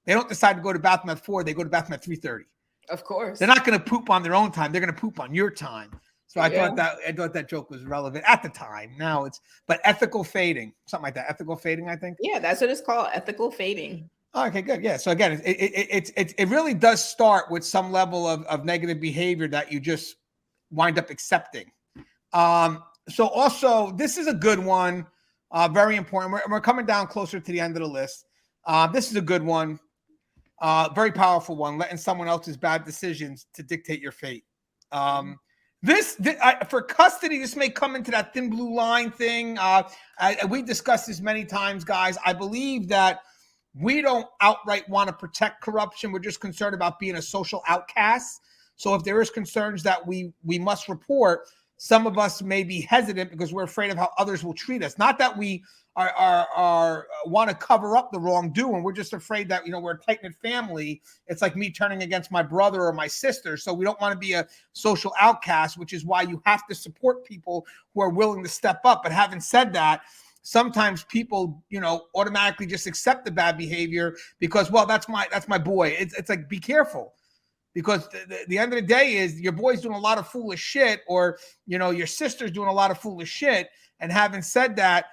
They don't decide to go to bathroom at 4:00. They go to bathroom at 3:30. Of course. They're not going to poop on their own time. They're going to poop on your time. So I thought that joke was relevant at the time. Now but ethical fading, something like that. Ethical fading, I think. Yeah, that's what it's called. Ethical fading. Okay, good. Yeah. So again, it really does start with some level of negative behavior that you just wind up accepting. So also, this is a good one. Very important. We're coming down closer to the end of the list. This is a good one. Very powerful one. Letting someone else's bad decisions to dictate your fate. For custody, this may come into that thin blue line thing. We discussed this many times, guys. I believe that we don't outright want to protect corruption. We're just concerned about being a social outcast. So if there is concerns that we must report, some of us may be hesitant because we're afraid of how others will treat us. Not that we are want to cover up the wrongdoing. We're just afraid that, we're a tight-knit family. It's like me turning against my brother or my sister. So we don't want to be a social outcast, which is why you have to support people who are willing to step up. But having said that, sometimes people, automatically just accept the bad behavior because, that's my boy. It's like, be careful, because the end of the day is your boy's doing a lot of foolish shit, or, your sister's doing a lot of foolish shit. And having said that,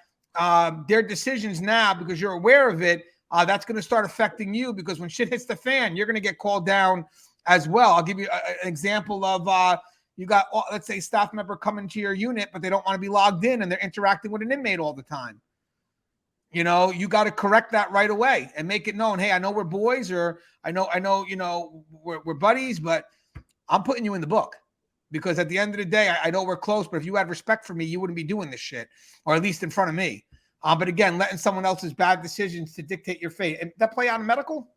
their decisions now, because you're aware of it, that's going to start affecting you, because when shit hits the fan, you're going to get called down as well. I'll give you an example of, you got, let's say, staff member coming to your unit, but they don't want to be logged in and they're interacting with an inmate all the time. You got to correct that right away and make it known. Hey, I know we're boys, or I know, we're buddies, but I'm putting you in the book, because at the end of the day, I know we're close, but if you had respect for me, you wouldn't be doing this shit, or at least in front of me. But again, letting someone else's bad decisions to dictate your fate. And that play out in medical?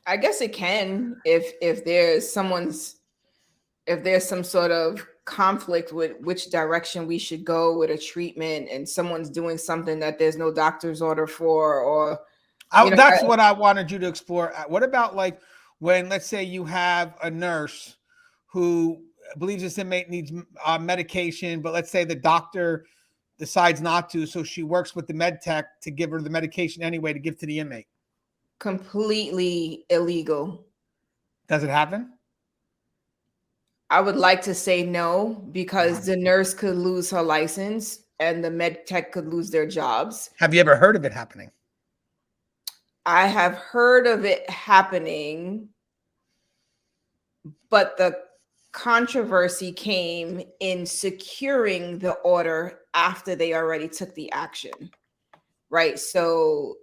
I guess it can if there's some sort of conflict with which direction we should go with a treatment, and someone's doing something that there's no doctor's order for, or That's what I wanted you to explore. What about like when, let's say, you have a nurse who believes this inmate needs medication, but let's say the doctor decides not to, so she works with the med tech to give her the medication anyway to give to the inmate. Completely illegal. Does it happen? I would like to say no, because the nurse could lose her license and the med tech could lose their jobs. Have you ever heard of it happening? I have heard of it happening, but the controversy came in securing the order after they already took the action, right? So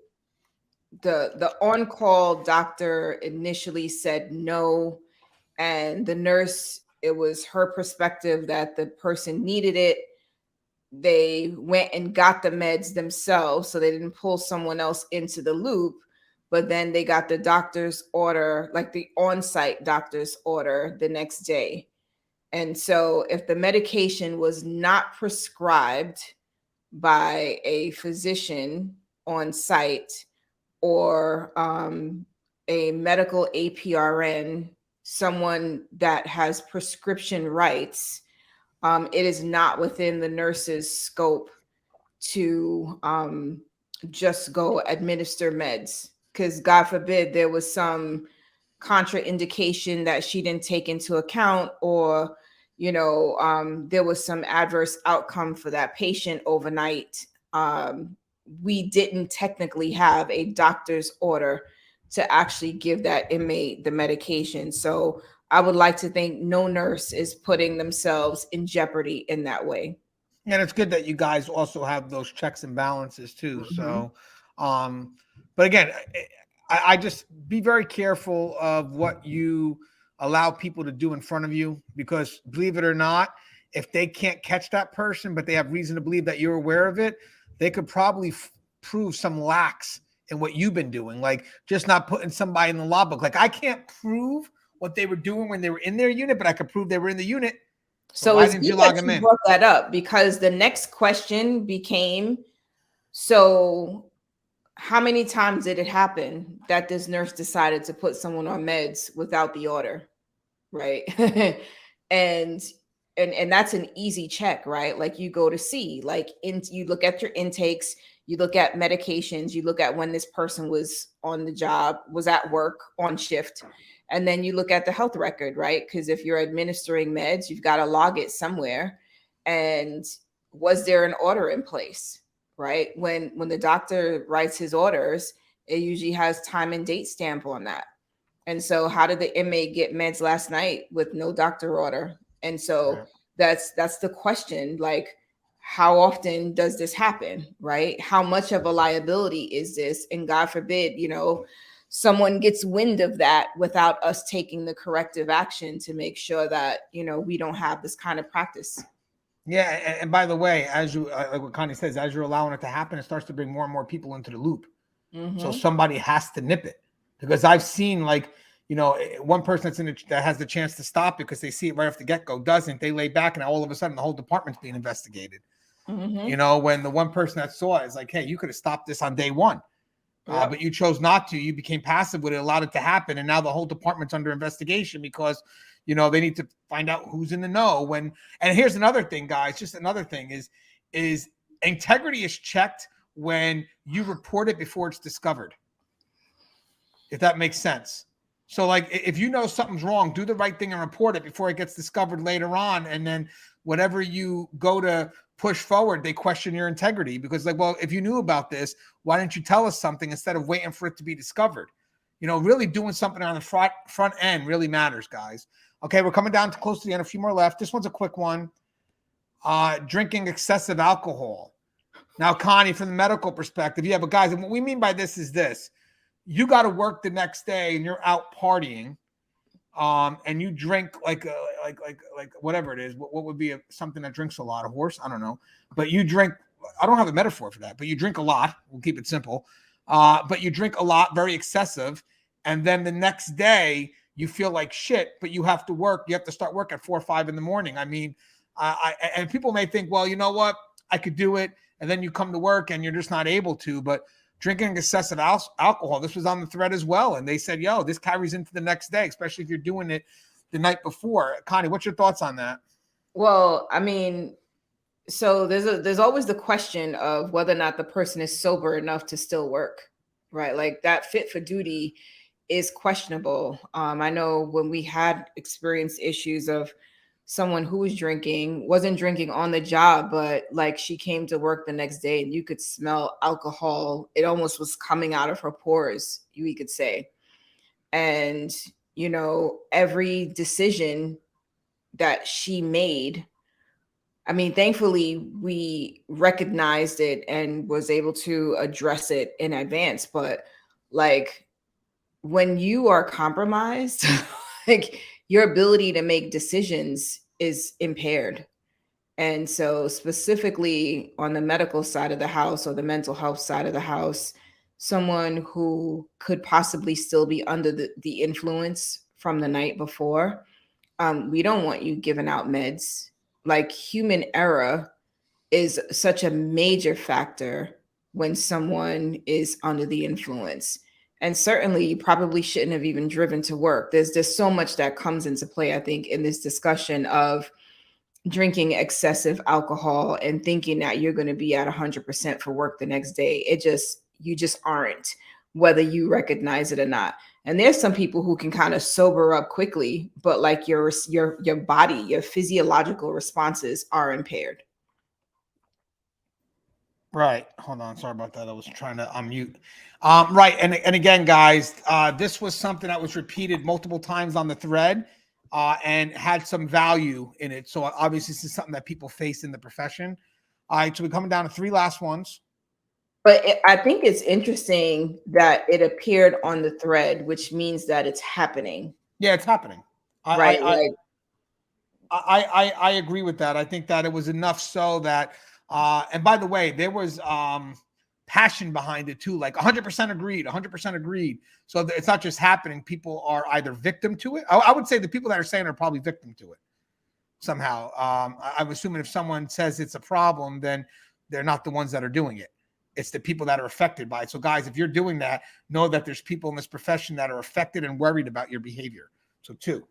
the on-call doctor initially said no, and the nurse, it was her perspective that the person needed it. They went and got the meds themselves, so they didn't pull someone else into the loop. But then they got the doctor's order, like the on-site doctor's order, the next day. And so if the medication was not prescribed by a physician on site, or a medical APRN, someone that has prescription rights, it is not within the nurse's scope to just go administer meds, because God forbid there was some contraindication that she didn't take into account, or there was some adverse outcome for that patient overnight. We didn't technically have a doctor's order to actually give that inmate the medication. So I would like to think no nurse is putting themselves in jeopardy in that way. And it's good that you guys also have those checks and balances too. Mm-hmm. So, but again, I just be very careful of what you allow people to do in front of you, because believe it or not, if they can't catch that person, but they have reason to believe that you're aware of it, they could probably prove some lacks in what you've been doing, like just not putting somebody in the law book. Like I can't prove what they were doing when they were in their unit, but I could prove they were in the unit. So it's good that you brought that up, because the next question became, so how many times did it happen that this nurse decided to put someone on meds without the order, right? and that's an easy check, right? Like you go to see, like you look at your intakes, you look at medications, you look at when this person was on the job, was at work, on shift, and then you look at the health record, right? Because if you're administering meds, you've got to log it somewhere. And was there an order in place? Right? When the doctor writes his orders, it usually has time and date stamp on that. And so how did the inmate get meds last night with no doctor order? And so that's the question. Like, how often does this happen? Right? How much of a liability is this? And God forbid, someone gets wind of that without us taking the corrective action to make sure that, we don't have this kind of practice. Yeah, and by the way, as you like what Connie says, as you're allowing it to happen, it starts to bring more and more people into the loop. Mm-hmm. So somebody has to nip it, because I've seen one person that has the chance to stop it because they see it right off the get-go doesn't. They lay back, and all of a sudden the whole department's being investigated. Mm-hmm. When the one person that saw it is like, hey, you could have stopped this on day one. But you chose not to. You became passive with it, allowed it to happen, and now the whole department's under investigation because they need to find out who's in the know. And here's another thing, guys. Just another thing is integrity is checked when you report it before it's discovered. If that makes sense. So, like, if you know something's wrong, do the right thing and report it before it gets discovered later on. And then whatever you go to push forward, they question your integrity, because like, well, if you knew about this, why didn't you tell us something instead of waiting for it to be discovered? Really doing something on the front end really matters, guys. Okay, we're coming down to close to the end. A few more left. This one's a quick one. Drinking excessive alcohol. Now, Connie, from the medical perspective, yeah, but guys, and what we mean by this is this. You got to work the next day and you're out partying, and you drink like whatever it is. What would be something that drinks a lot? A horse? I don't know. But you drink, I don't have a metaphor for that, but you drink a lot. We'll keep it simple. But you drink a lot, very excessive, and then the next day you feel like shit, but you have to work. You have to start work at 4 or 5 in the morning. I mean, and people may think, well, you know what, I could do it, and then you come to work and you're just not able to. But drinking excessive alcohol, this was on the thread as well, and they said, yo, this carries into the next day, especially if you're doing it the night before. Connie, what's your thoughts on that? Well, I mean, so there's always the question of whether or not the person is sober enough to still work, right? Like that fit for duty is questionable. I know when we had experienced issues of someone who was wasn't drinking on the job, but like she came to work the next day and you could smell alcohol. It almost was coming out of her pores, we could say. And, you know, every decision that she made, I mean, thankfully we recognized it and was able to address it in advance. But like when you are compromised, like your ability to make decisions is impaired. And so specifically on the medical side of the house or the mental health side of the house, someone who could possibly still be under the influence from the night before, we don't want you giving out meds. Like human error is such a major factor when someone is under the influence. And certainly you probably shouldn't have even driven to work. There's just so much that comes into play, I think, in this discussion of drinking excessive alcohol and thinking that you're going to be at 100% for work the next day. You just aren't, whether you recognize it or not. And there's some people who can kind of sober up quickly, but like your body, your physiological responses are impaired. Right. Hold on. Sorry about that. I was trying to unmute. Right. And again, guys, this was something that was repeated multiple times on the thread and had some value in it. So obviously this is something that people face in the profession. All right. So we're coming down to 3 last ones. But I think it's interesting that it appeared on the thread, which means that it's happening. Yeah, it's happening. Right. I agree with that. I think that it was enough so that, and by the way, there was passion behind it too, like 100% agreed, 100% agreed. So it's not just happening. People are either victim to it. I would say the people that are saying are probably victim to it somehow. I'm assuming if someone says it's a problem, then they're not the ones that are doing it. It's the people that are affected by it. So guys, if you're doing that, know that there's people in this profession that are affected and worried about your behavior. So 2.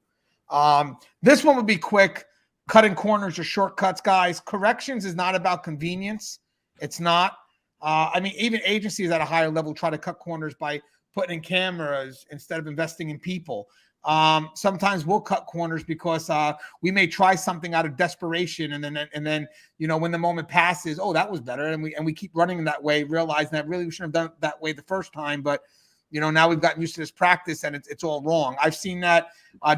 This one would be quick. Cutting corners or shortcuts, guys. Corrections is not about convenience. It's not. I mean, even agencies at a higher level try to cut corners by putting in cameras instead of investing in people. Sometimes we'll cut corners because we may try something out of desperation, and then you know, when the moment passes, oh, that was better, and we keep running that way, realizing that really we shouldn't have done it that way the first time, but you know, now we've gotten used to this practice and it's all wrong. I've seen that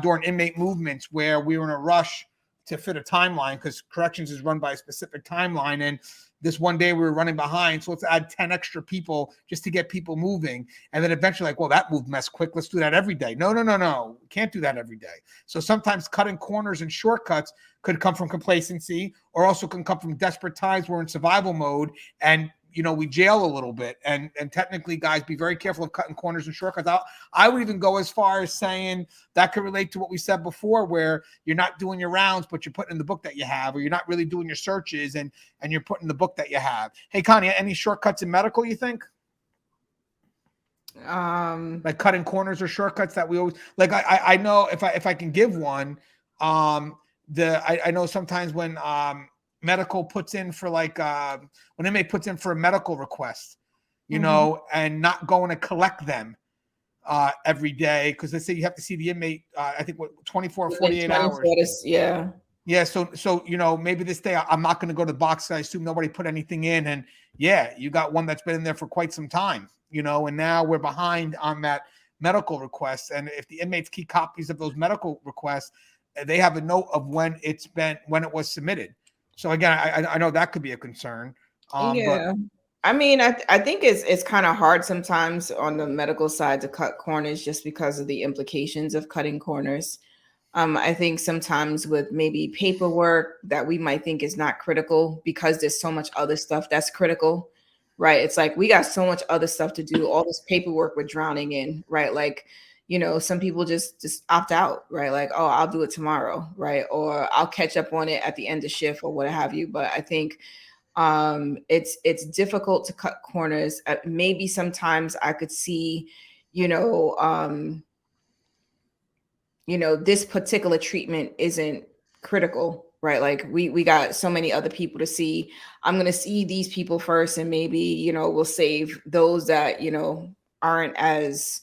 during inmate movements where we were in a rush to fit a timeline because corrections is run by a specific timeline, and this one day we were running behind, so let's add 10 extra people just to get people moving. And then eventually, like, well, that moved mess quick. Let's do that every day. No. We can't do that every day. So sometimes cutting corners and shortcuts could come from complacency, or also can come from desperate times we're in survival mode and, you know, we jail a little bit. And technically, guys, be very careful of cutting corners and shortcuts. I would even go as far as saying that could relate to what we said before, where you're not doing your rounds, but you're putting in the book that you have, or you're not really doing your searches and you're putting the book that you have. Hey, Connie, any shortcuts in medical, you think? Like cutting corners or shortcuts that we always like. I know if I can give one, I know sometimes when medical puts in for like when inmate puts in for a medical request, you know, and not going to collect them every day because they say you have to see the inmate I think what 24 or 48 hours. Yeah, so you know, maybe this day I'm not going to go to the box. I assume nobody put anything in, and yeah, you got one that's been in there for quite some time, you know, and now we're behind on that medical request. And if the inmates keep copies of those medical requests, they have a note of when it was submitted. So again, I know that could be a concern. But I mean, I think it's kind of hard sometimes on the medical side to cut corners just because of the implications of cutting corners. I think sometimes with maybe paperwork that we might think is not critical because there's so much other stuff that's critical. right? It's like we got so much other stuff to do, all this paperwork we're drowning in, right? Like, some people just opt out, right? Like, oh, I'll do it tomorrow, right? Or I'll catch up on it at the end of shift or what have you. But I think it's difficult to cut corners. Maybe sometimes I could see, you know, this particular treatment isn't critical, right? Like we got so many other people to see. I'm going to see these people first, and maybe, we'll save those that, aren't as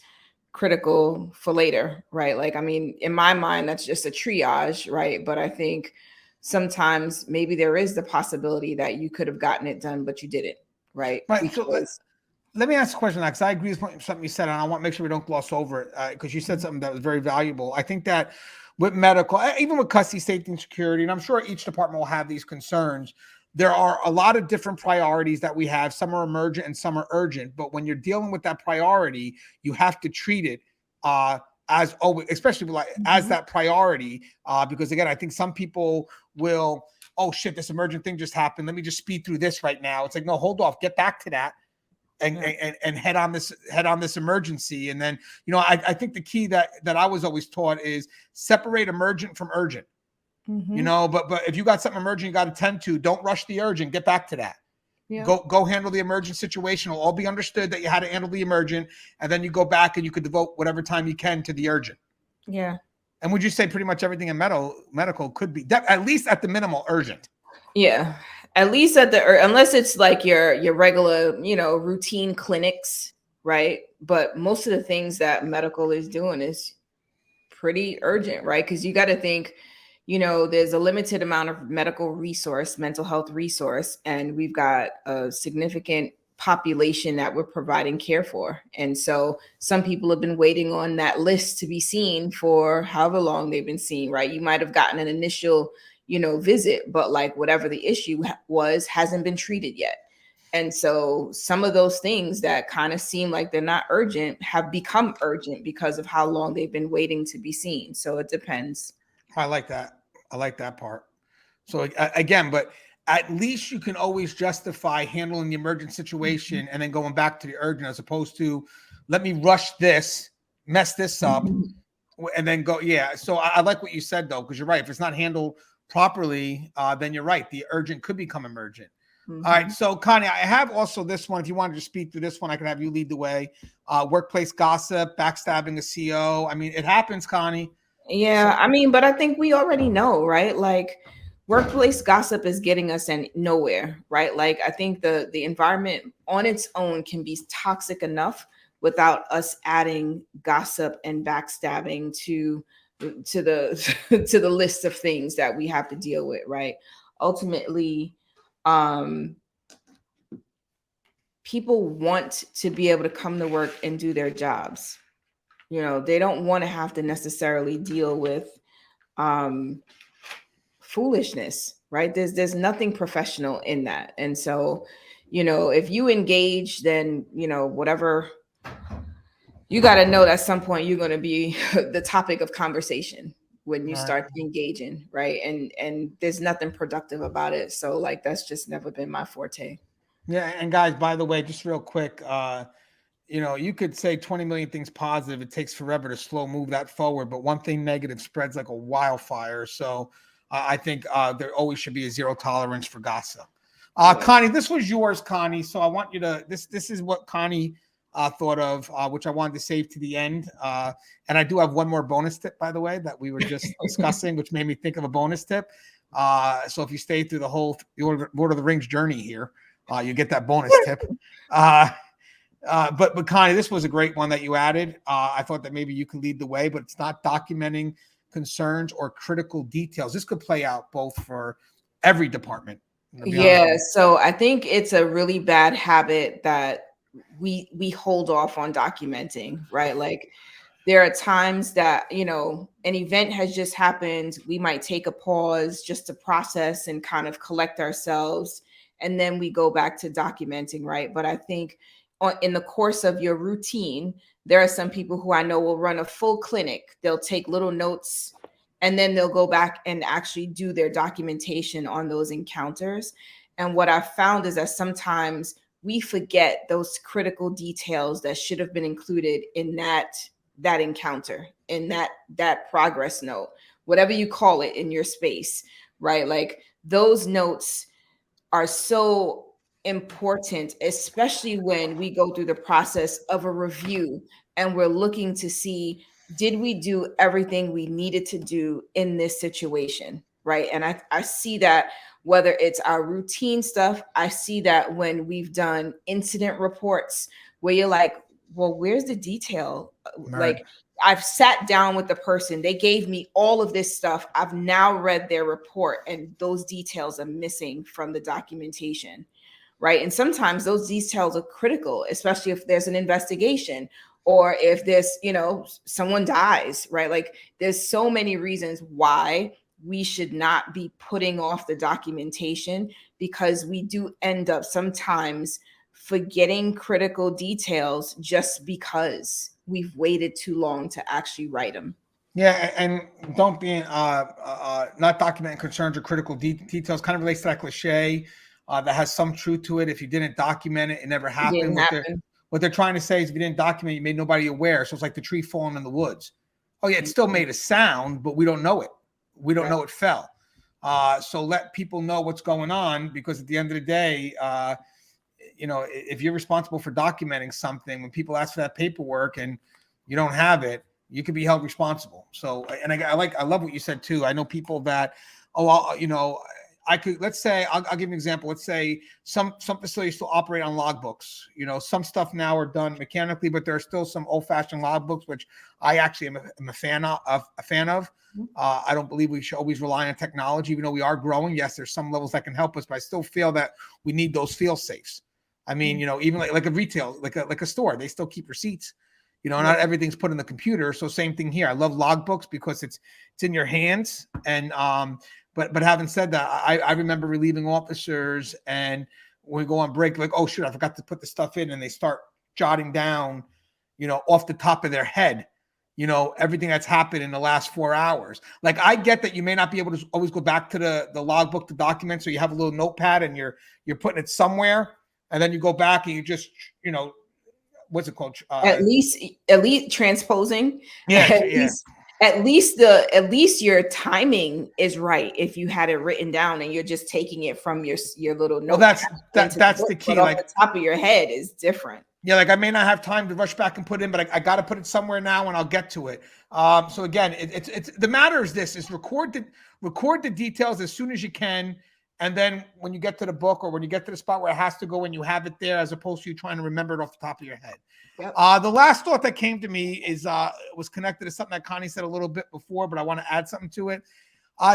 critical for later, right? Like, I mean, in my mind, that's just a triage, right? But I think sometimes maybe there is the possibility that you could have gotten it done, but you didn't, right? Right. So Because let me ask a question, because I agree with something you said, and I want to make sure we don't gloss over it, because you said something that was very valuable. I think that with medical, even with custody, safety, and security, and I'm sure each department will have these concerns, there are a lot of different priorities that we have. Some are emergent and some are urgent. But when you're dealing with that priority, you have to treat it as always, especially like as that priority. Because again, I think some people will, oh shit, this emergent thing just happened. Let me just speed through this right now. It's like, no, hold off, get back to that. And head on this emergency. And then, I think the key that I was always taught is separate emergent from urgent. But if you got something emergent you got to tend to, don't rush the urgent, get back to that. Yeah. Go handle the emergent situation. It'll all be understood that you had to handle the emergent, and then you go back and you could devote whatever time you can to the urgent. Yeah. And would you say pretty much everything in medical could be at least at the minimal urgent? Yeah. At least unless it's like your regular, routine clinics, right? But most of the things that medical is doing is pretty urgent, right? Because you got to think, there's a limited amount of mental health resource, and we've got a significant population that we're providing care for. And so some people have been waiting on that list to be seen for however long they've been seen, right? You might have gotten an initial, visit, but like whatever the issue was hasn't been treated yet. And so some of those things that kind of seem like they're not urgent have become urgent because of how long they've been waiting to be seen. So it depends. I like that. I like that part. So again, but at least you can always justify handling the emergent situation and then going back to the urgent, as opposed to let me rush this, mess this up, and then go. Yeah. So I like what you said though, because you're right. If it's not handled properly, then you're right. The urgent could become emergent. All right. So Connie, I have also this one. If you wanted to speak through this one, I can have you lead the way. Workplace gossip, backstabbing a CO. I mean, it happens, Connie. Yeah, I mean, but I think we already know, right? Like workplace gossip is getting us nowhere, right? Like I think the environment on its own can be toxic enough without us adding gossip and backstabbing to the to the list of things that we have to deal with, right? Ultimately, people want to be able to come to work and do their jobs. They don't want to have to necessarily deal with foolishness, right? There's nothing professional in that. And so, if you engage, then, whatever, you got to know at some point you're going to be the topic of conversation when you start engaging, right? And there's nothing productive about it. So like, that's just never been my forte. Yeah. And guys, by the way, just real quick, you could say 20 million things positive. It takes forever to slow move that forward, but one thing negative spreads like a wildfire. So I think there always should be a zero tolerance for gossip. Connie, this was yours, Connie. So I want you to, this is what Connie thought of, which I wanted to save to the end. And I do have one more bonus tip, by the way, that we were just discussing, which made me think of a bonus tip. So if you stay through the whole Lord of the Rings journey here, you get that bonus tip. But Connie, this was a great one that you added. I thought that maybe you could lead the way, but it's not documenting concerns or critical details. This could play out both for every department. Yeah. So I think it's a really bad habit that we hold off on documenting, right? Like there are times that, an event has just happened. We might take a pause just to process and kind of collect ourselves. And then we go back to documenting, right? But I think in the course of your routine, there are some people who I know will run a full clinic. They'll take little notes and then they'll go back and actually do their documentation on those encounters. And what I've found is that sometimes we forget those critical details that should have been included in that encounter, in that progress note, whatever you call it in your space, right? Like those notes are so important, especially when we go through the process of a review and we're looking to see, did we do everything we needed to do in this situation, right? And I see that whether it's our routine stuff, I see that when we've done incident reports where you're like, well, where's the detail? Right. Like, I've sat down with the person, they gave me all of this stuff, I've now read their report, and those details are missing from the documentation, right? And sometimes those details are critical, especially if there's an investigation or if there's, someone dies, right? Like there's so many reasons why we should not be putting off the documentation, because we do end up sometimes forgetting critical details just because we've waited too long to actually write them. Yeah, and don't be not documenting concerns or critical details kind of relates to that cliche that has some truth to it. If you didn't document it, it never happened. What they're trying to say is if you didn't document it, you made nobody aware. So it's like the tree falling in the woods. Oh yeah, it still made a sound, but we don't know it. We don't know it fell. So let people know what's going on, because at the end of the day, if you're responsible for documenting something, when people ask for that paperwork and you don't have it, you could be held responsible. So, and I love what you said too. I know people that, let's say, I'll give you an example. Let's say some facilities still operate on logbooks. Some stuff now are done mechanically, but there are still some old-fashioned logbooks, which I actually am a fan of. I don't believe we should always rely on technology, even though we are growing. Yes, there's some levels that can help us, but I still feel that we need those feel safes. I mean, even like a retail, like a store, they still keep receipts. Not everything's put in the computer. So same thing here. I love logbooks because it's in your hands. And but having said that, I remember relieving officers, and when we go on break, like, oh shoot, I forgot to put the stuff in, and they start jotting down, off the top of their head, everything that's happened in the last 4 hours. Like, I get that you may not be able to always go back to the logbook to document, so you have a little notepad and you're putting it somewhere, and then you go back and you just, what's it called? At least transposing. Yeah, At least your timing is right if you had it written down and you're just taking it from your little note. Well, that's the key. But off the top of your head is different. Yeah, like I may not have time to rush back and put it in, but I got to put it somewhere now, and I'll get to it. So again, it's the matter is this: is record the details as soon as you can. And then when you get to the book, or when you get to the spot where it has to go, and you have it there, as opposed to you trying to remember it off the top of your head. Yep. The last thought that came to me was connected to something that Connie said a little bit before, but I want to add something to it.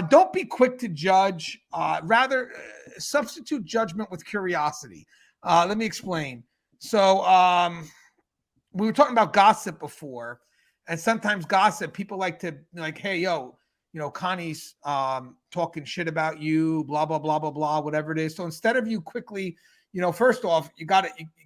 Don't be quick to judge. Rather, substitute judgment with curiosity. Let me explain. So we were talking about gossip before, and sometimes gossip, people like to like, hey, yo, Connie's talking shit about you, blah, blah, blah, blah, blah, whatever it is. So instead of you quickly, first off, you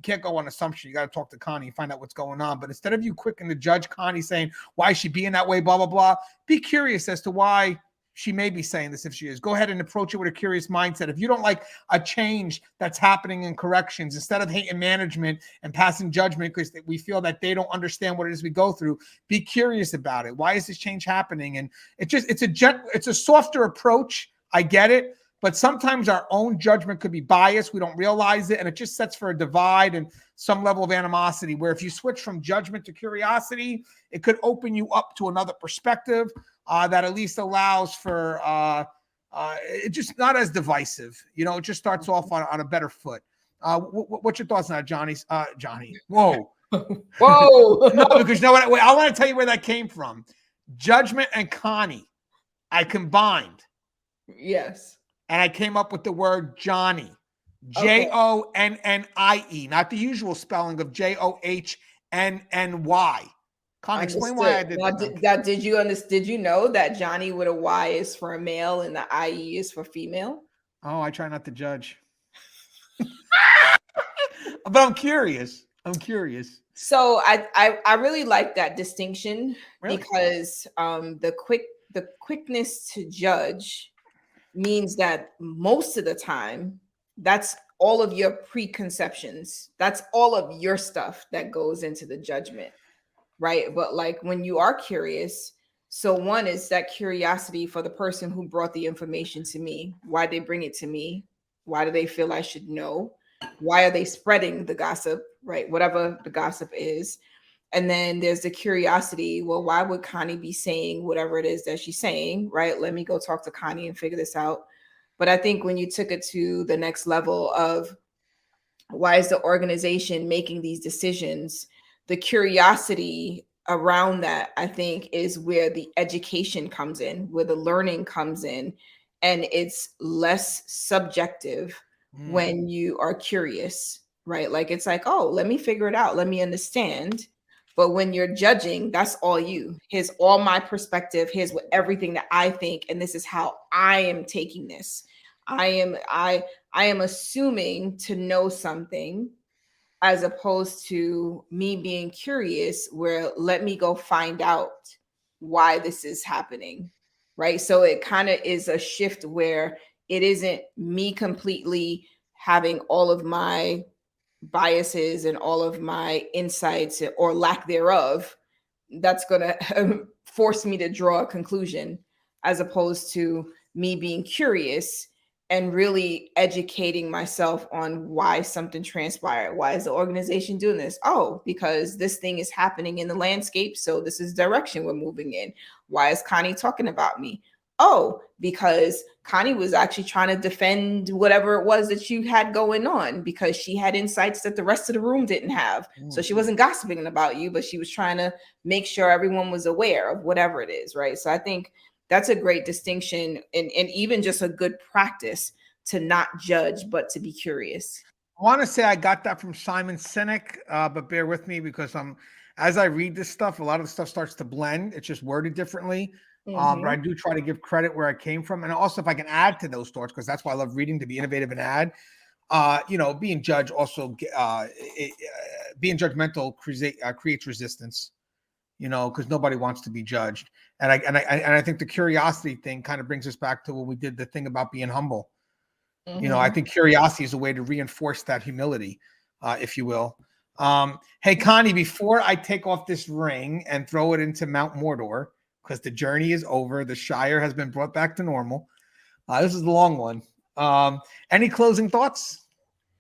can't go on assumption. You got to talk to Connie and find out what's going on. But instead of you quick to judge Connie saying, why is she being that way, blah, blah, blah, be curious as to why she may be saying this. If she is, go ahead and approach it with a curious mindset. If you don't like a change that's happening in corrections, instead of hating management and passing judgment because we feel that they don't understand what it is we go through, be curious about it. Why is this change happening? And it's a softer approach. I get it. But sometimes our own judgment could be biased. We don't realize it. And it just sets for a divide and some level of animosity, where if you switch from judgment to curiosity, it could open you up to another perspective that at least allows for it just not as divisive. It just starts off on a better foot. What's your thoughts on that, Johnny? Johnny. Whoa. Whoa. No, because you know what? I want to tell you where that came from. Judgment and Connie, I combined. Yes. And I came up with the word Johnny. Jonnie, not the usual spelling of Johnnny. Connie, explain why I did that. Did you know that Johnny with a Y is for a male and the IE is for female? Oh, I try not to judge. But I'm curious. So I really like that distinction, really? Because the quickness to judge means that most of the time that's all of your preconceptions. That's all of your stuff that goes into the judgment, right? But like when you are curious, so one is that curiosity for the person who brought the information to me. Why they bring it to me? Why do they feel I should know? Why are they spreading the gossip, right? Whatever the gossip is. And then there's the curiosity. Well, why would Connie be saying whatever it is that she's saying, right? Let me go talk to Connie and figure this out. But I think when you took it to the next level of why is the organization making these decisions, the curiosity around that, I think, is where the education comes in, where the learning comes in, and it's less subjective when you are curious, right? Like it's like, oh, let me figure it out, let me understand. But when you're judging, that's all you. Here's all my perspective, here's what everything that I think, and this is how I am taking this. I am assuming to know something, as opposed to me being curious, where let me go find out why this is happening, right? So it kind of is a shift where it isn't me completely having all of my biases and all of my insights or lack thereof that's going to force me to draw a conclusion, as opposed to me being curious and really educating myself on why something transpired. Why is the organization doing this? Oh, because this thing is happening in the landscape, so this is direction we're moving in. Why is Connie talking about me? Oh, because Connie was actually trying to defend whatever it was that you had going on, because she had insights that the rest of the room didn't have. So she wasn't gossiping about you, but she was trying to make sure everyone was aware of whatever it is, right? So I think that's a great distinction, and even just a good practice to not judge, but to be curious. I want to say I got that from Simon Sinek, but bear with me because as I read this stuff, a lot of the stuff starts to blend. It's just worded differently. But I do try to give credit where I came from. And also, if I can add to those thoughts, because that's why I love reading, to be innovative and add, being judged also, being judgmental creates resistance, because nobody wants to be judged. And I think the curiosity thing kind of brings us back to when we did the thing about being humble. I think curiosity is a way to reinforce that humility, if you will. Hey, Connie, before I take off this ring and throw it into Mount Mordor, because the journey is over, the Shire has been brought back to normal. This is the long one. Any closing thoughts?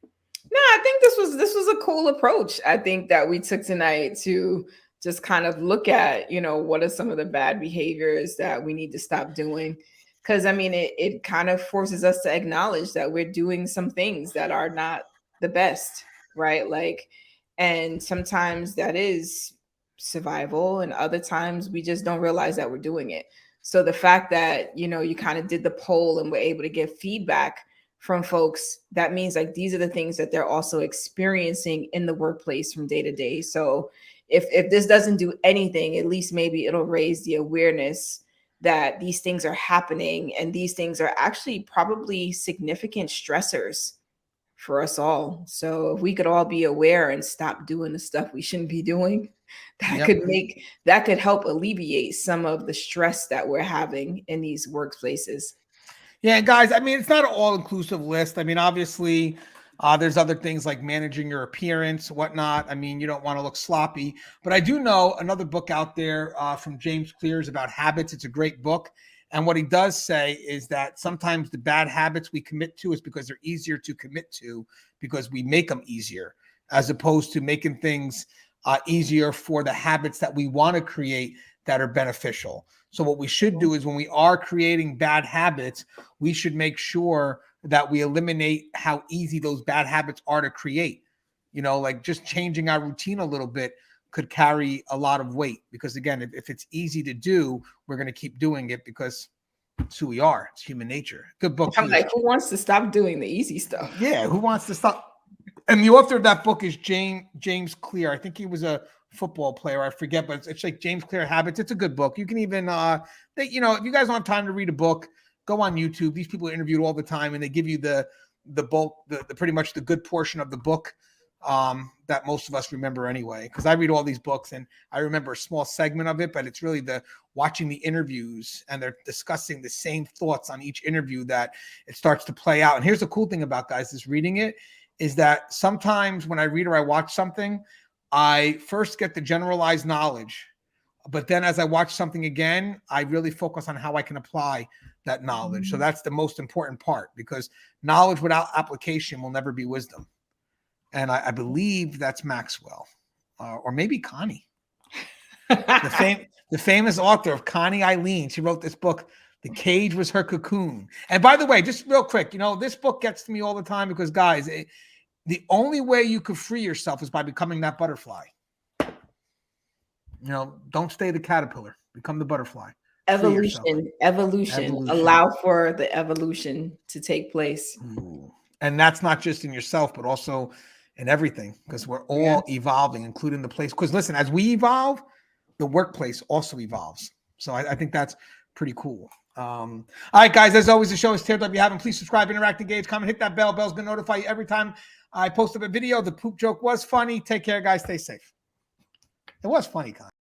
No, I think this was a cool approach. I think that we took tonight to just kind of look at, what are some of the bad behaviors that we need to stop doing. Because I mean, it kind of forces us to acknowledge that we're doing some things that are not the best, right? Like, and sometimes that is survival, and other times we just don't realize that we're doing it. So the fact that, you kind of did the poll and we're able to get feedback from folks, that means like these are the things that they're also experiencing in the workplace from day to day. So if this doesn't do anything, at least maybe it'll raise the awareness that these things are happening, and these things are actually probably significant stressors for us all. So if we could all be aware and stop doing the stuff we shouldn't be doing, that could help alleviate some of the stress that we're having in these workplaces. Yeah, guys, I mean, it's not an all-inclusive list. I mean, obviously, there's other things like managing your appearance, whatnot. I mean, you don't want to look sloppy. But I do know another book out there from James Clear is about habits. It's a great book. And what he does say is that sometimes the bad habits we commit to is because they're easier to commit to because we make them easier, as opposed to making things easier for the habits that we want to create that are beneficial. So what we should do is when we are creating bad habits, we should make sure that we eliminate how easy those bad habits are to create. Like just changing our routine a little bit could carry a lot of weight, because again, if it's easy to do, we're going to keep doing it because it's who we are. It's human nature. Good book. I'm like, who wants to stop doing the easy stuff? Yeah, who wants to stop? And the author of that book is James Clear. I think he was a football player. I forget, but it's like James Clear Habits. It's a good book. You can even, if you guys don't have time to read a book, go on YouTube. These people are interviewed all the time, and they give you the bulk, the pretty much the good portion of the book. that most of us remember anyway. Because I read all these books and I remember a small segment of it, but it's really the watching the interviews and they're discussing the same thoughts on each interview that it starts to play out. And here's the cool thing about, guys, is reading it is that sometimes when I read or I watch something, I first get the generalized knowledge, but then as I watch something again, I really focus on how I can apply that knowledge. So that's the most important part, because knowledge without application will never be wisdom. And I believe that's Maxwell, or maybe Connie, the famous author of Connie Alleyne. She wrote this book, The Cage Was Her Cocoon. And by the way, just real quick, this book gets to me all the time because, guys, the only way you could free yourself is by becoming that butterfly. Don't stay the caterpillar. Become the butterfly. Evolution. Allow for the evolution to take place. Ooh. And that's not just in yourself, but also in everything, because we're all evolving, including the place. Because listen, as we evolve, the workplace also evolves. So I think that's pretty cool. All right, guys, as always, the show is teared up. If you haven't, please subscribe, interact, engage, comment, hit that bell. Bell's going to notify you every time I post up a video. The poop joke was funny. Take care, guys. Stay safe. It was funny, Con.